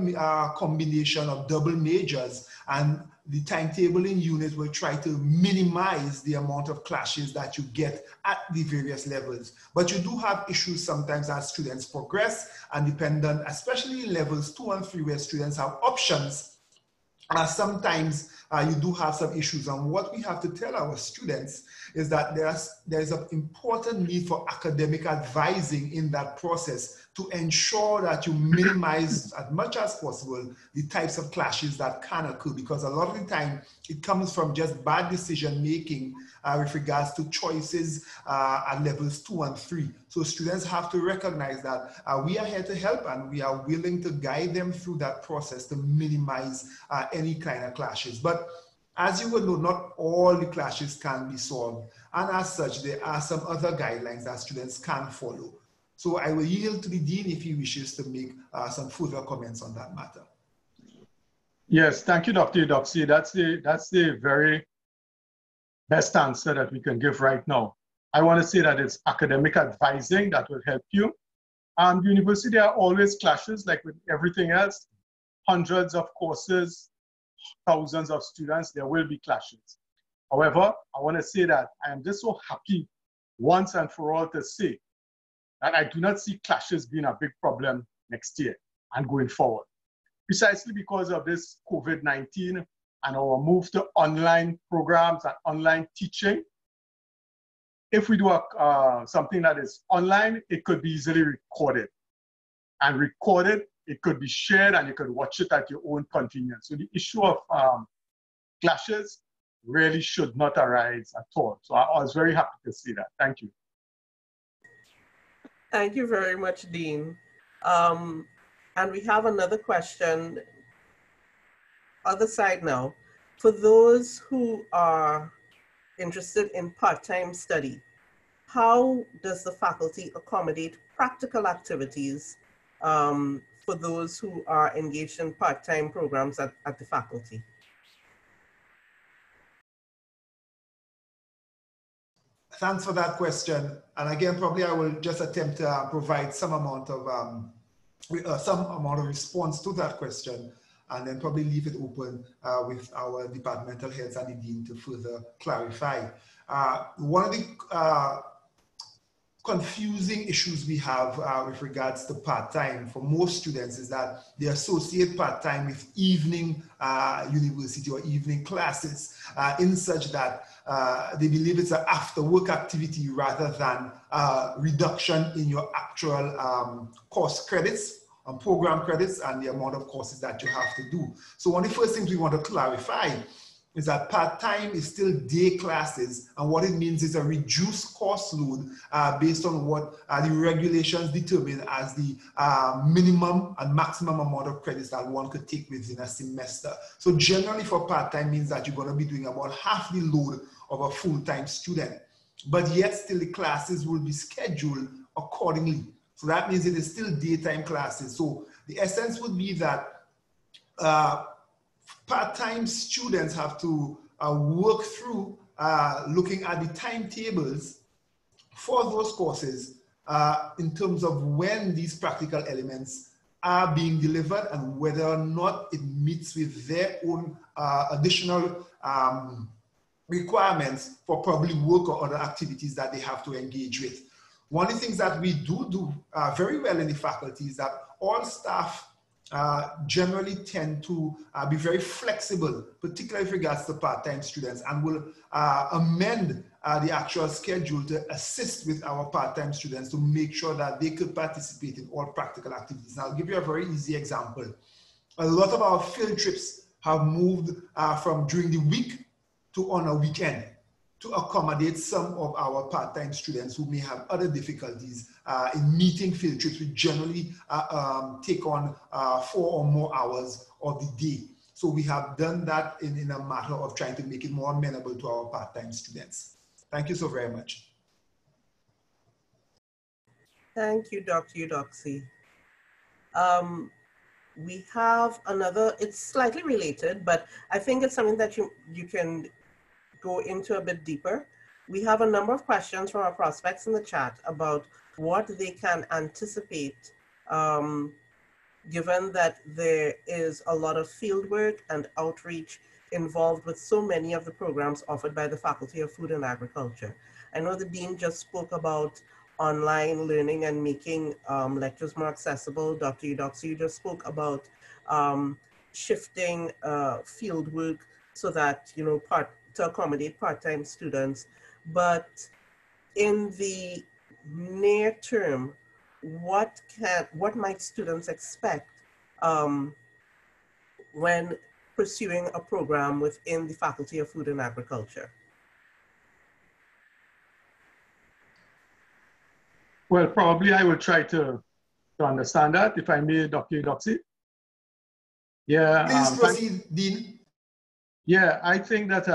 combination of double majors, and the timetabling unit will try to minimize the amount of clashes that you get at the various levels. But you do have issues sometimes as students progress, and dependent, especially in levels 2 and 3, where students have options, sometimes you do have some issues. And what we have to tell our students is that there's an important need for academic advising in that process to ensure that you minimize as much as possible the types of clashes that can occur, because a lot of the time it comes from just bad decision making with regards to choices at levels 2 and 3. So students have to recognize that we are here to help, and we are willing to guide them through that process to minimize any kind of clashes. But as you will know, not all the clashes can be solved. And as such, there are some other guidelines that students can follow. So I will yield to the dean if he wishes to make some further comments on that matter. Yes, thank you, Dr. Eudoxie. That's the very best answer that we can give right now. I want to say that it's academic advising that will help you. University, there are always clashes, like with everything else. Hundreds of courses, thousands of students, there will be clashes. However, I want to say that I am just so happy once and for all to say that I do not see clashes being a big problem next year and going forward. Precisely because of this COVID-19 and our move to online programs and online teaching. If we do something that is online, it could be easily recorded. And recorded, it could be shared, and you could watch it at your own convenience. So the issue of clashes really should not arise at all. So I was very happy to see that. Thank you. Thank you very much, Dean. And we have another question, other side now. For those who are interested in part-time study, how does the faculty accommodate practical activities for those who are engaged in part-time programs at the faculty? Thanks for that question. And again, probably I will just attempt to provide some amount of response to that question, and then probably leave it open with our departmental heads and the dean to further clarify. One of the confusing issues we have with regards to part-time for most students is that they associate part-time with evening university or evening classes in such that they believe it's an after-work activity rather than reduction in your actual course credits and program credits and the amount of courses that you have to do. So one of the first things we want to clarify is that part-time is still day classes, and what it means is a reduced course load based on what the regulations determine as the minimum and maximum amount of credits that one could take within a semester. So generally for part-time means that you're going to be doing about half the load of a full-time student, but yet still the classes will be scheduled accordingly. So that means it is still daytime classes. So the essence would be that part-time students have to work through looking at the timetables for those courses in terms of when these practical elements are being delivered and whether or not it meets with their own additional requirements for probably work or other activities that they have to engage with. One of the things that we do very well in the faculty is that all staff generally tend to be very flexible, particularly with regards to part-time students, and will amend the actual schedule to assist with our part-time students to make sure that they could participate in all practical activities. Now, I'll give you a very easy example. A lot of our field trips have moved from during the week to on a weekend to accommodate some of our part-time students who may have other difficulties in meeting field trips, which generally take on 4 or more hours of the day. So we have done that in a matter of trying to make it more amenable to our part-time students. Thank you so very much. Thank you, Dr. Eudoxie. We have another, it's slightly related, but I think it's something that you can go into a bit deeper. We have a number of questions from our prospects in the chat about what they can anticipate, given that there is a lot of field work and outreach involved with so many of the programs offered by the Faculty of Food and Agriculture. I know the Dean just spoke about online learning and making lectures more accessible. Dr. Eudoxie, you just spoke about shifting field work so that, you know, to accommodate part-time students. But in the near term, what might students expect when pursuing a program within the Faculty of Food and Agriculture? Well, probably I will try to understand that, if I may, Dr. Eudoxie. Yeah. Please proceed, Dean. Yeah, I think that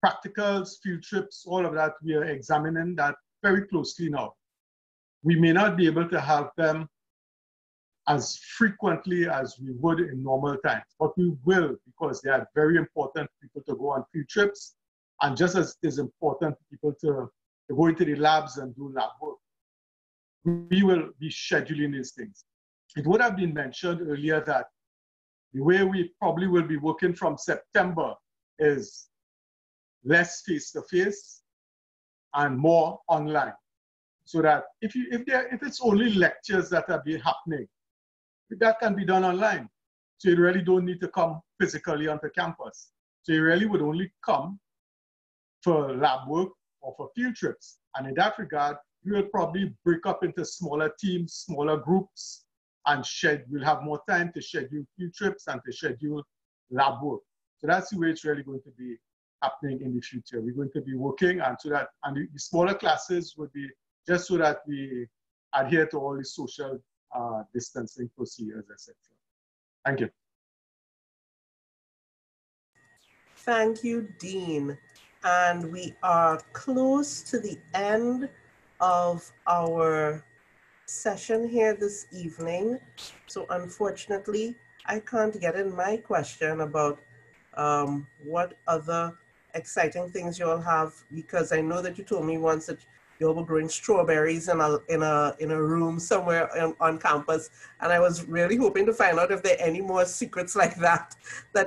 practicals, field trips, all of that, we are examining that very closely now. We may not be able to have them as frequently as we would in normal times, but we will, because they are very important for people to go on field trips, and just as it is important for people to go into the labs and do lab work. We will be scheduling these things. It would have been mentioned earlier that the way we probably will be working from September is less face-to-face and more online. So that if it's only lectures that are happening, that can be done online. So you really don't need to come physically onto campus. So you really would only come for lab work or for field trips. And in that regard, we will probably break up into smaller teams, smaller groups, and we'll have more time to schedule field trips and to schedule lab work. So that's the way it's really going to be happening in the future. We're going to be working, and the smaller classes would be just so that we adhere to all the social distancing procedures, etc. Thank you. Thank you, Dean. And we are close to the end of our session here this evening. So unfortunately, I can't get in my question about what other exciting things you all have, because I know that you told me once that you all were growing strawberries in a room somewhere on campus, and I was really hoping to find out if there are any more secrets like that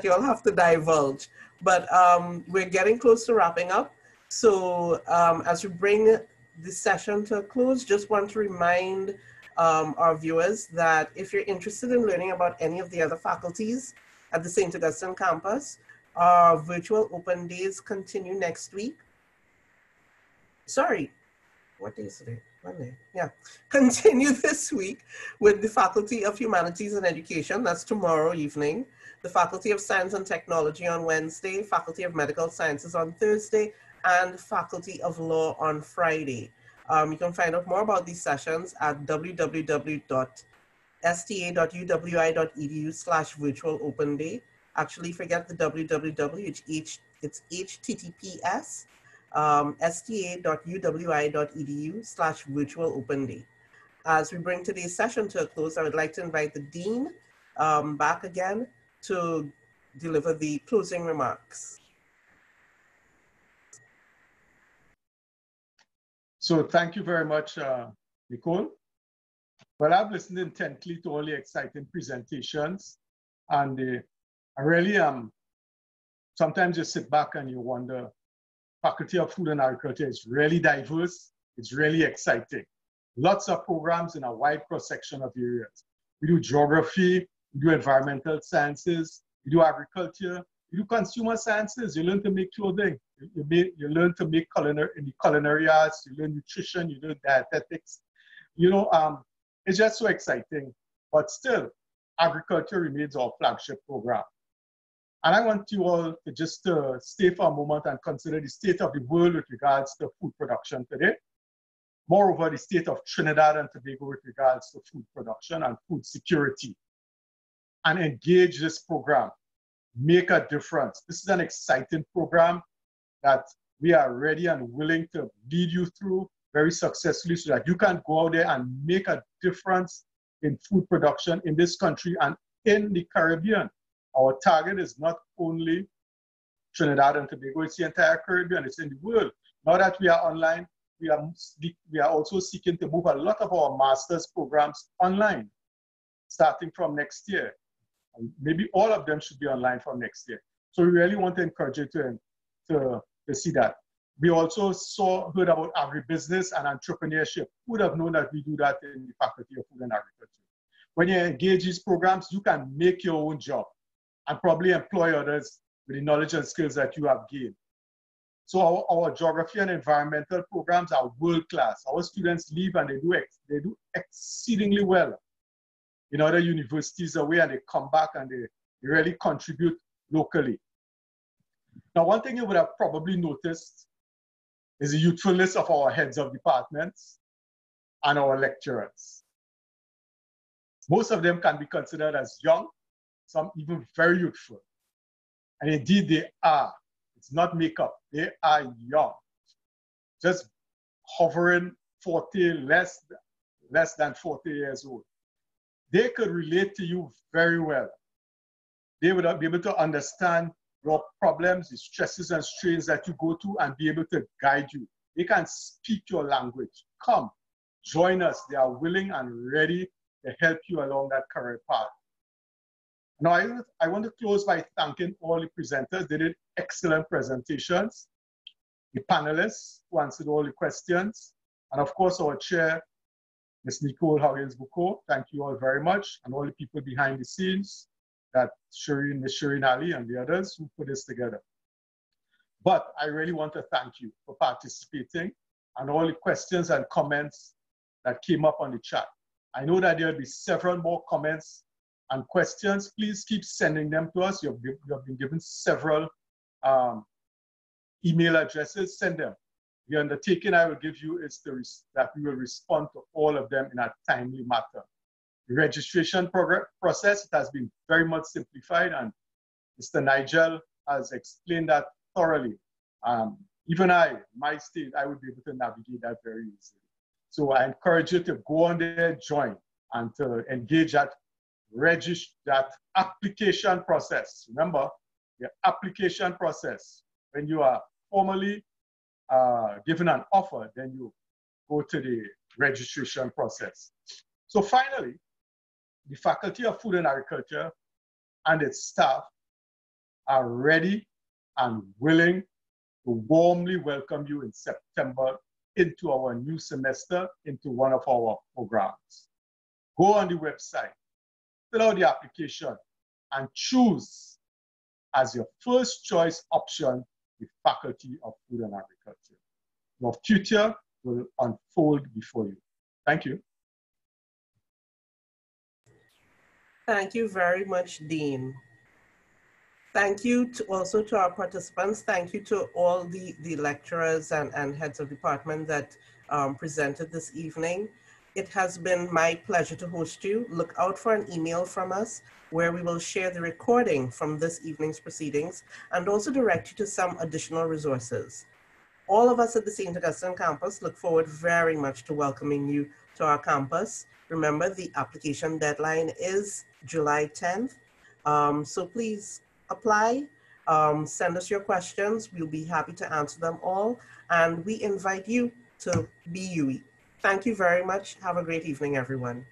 you all have to divulge. But we're getting close to wrapping up. So as we bring this session to a close, just want to remind our viewers that if you're interested in learning about any of the other faculties at the St. Augustine campus, our virtual open days continue next week. Sorry, what day is today? Monday, yeah. Continue this week with the Faculty of Humanities and Education, that's tomorrow evening, the Faculty of Science and Technology on Wednesday, Faculty of Medical Sciences on Thursday, and Faculty of Law on Friday. You can find out more about these sessions at www.sta.uwi.edu/virtual-open-day. Actually, forget the www, it's HTTPS, sta.uwi.edu/virtual-open-day. As we bring today's session to a close, I would like to invite the Dean back again to deliver the closing remarks. So thank you very much, Nicole. Well, I've listened intently to all the exciting presentations, and I really sometimes you sit back and you wonder, Faculty of Food and Agriculture is really diverse, it's really exciting. Lots of programs in a wide cross-section of areas. We do geography, we do environmental sciences, we do agriculture, we do consumer sciences. You learn to make clothing, you learn to make in the culinary arts, you learn nutrition, you learn dietetics. You know, it's just so exciting, but still, agriculture remains our flagship program. And I want you all to just stay for a moment and consider the state of the world with regards to food production today. Moreover, the state of Trinidad and Tobago with regards to food production and food security. And engage this program, make a difference. This is an exciting program that we are ready and willing to lead you through very successfully so that you can go out there and make a difference in food production in this country and in the Caribbean. Our target is not only Trinidad and Tobago, it's the entire Caribbean, it's in the world. Now that we are online, we are also seeking to move a lot of our master's programs online, starting from next year. And maybe all of them should be online from next year. So we really want to encourage you to see that. We also heard about agribusiness and entrepreneurship. Who would have known that we do that in the Faculty of Food and Agriculture? When you engage these programs, you can make your own job and probably employ others with the knowledge and skills that you have gained. So our geography and environmental programs are world-class. Our students leave and they do exceedingly well in other universities away, and they come back and they really contribute locally. Now, one thing you would have probably noticed is the youthfulness of our heads of departments and our lecturers. Most of them can be considered as young, some even very youthful. And indeed they are. It's not makeup, they are young. Just hovering 40, less than 40 years old. They could relate to you very well. They would be able to understand your problems, the stresses and strains that you go through, and be able to guide you. They can speak your language. Come, join us. They are willing and ready to help you along that career path. Now, I want to close by thanking all the presenters. They did excellent presentations. The panelists who answered all the questions. And of course, our chair, Ms. Nicole Huggins-Boucaud. Thank you all very much. And all the people behind the scenes, that Ms. Sharon Ali and the others who put this together. But I really want to thank you for participating and all the questions and comments that came up on the chat. I know that there will be several more comments and questions. Please keep sending them to us. You have been given several email addresses. Send them. The undertaking I will give you is that we will respond to all of them in a timely manner. The registration process, it has been very much simplified, and Mr. Nigel has explained that thoroughly. Even my state, I would be able to navigate that very easily. So I encourage you to go on there, join, and to engage that application process. Remember, the application process, when you are formally given an offer, then you go to the registration process. So finally, the Faculty of Food and Agriculture and its staff are ready and willing to warmly welcome you in September into our new semester, into one of our programs. Go on the website, fill out the application, and choose as your first choice option the Faculty of Food and Agriculture. Your future will unfold before you. Thank you. Thank you very much, Dean. Thank you also to our participants. Thank you to all the lecturers and heads of department that presented this evening. It has been my pleasure to host you. Look out for an email from us where we will share the recording from this evening's proceedings and also direct you to some additional resources. All of us at the St. Augustine campus look forward very much to welcoming you to our campus. Remember, the application deadline is July 10th. So please apply, send us your questions. We'll be happy to answer them all. And we invite you to be UE. Thank you very much. Have a great evening, everyone.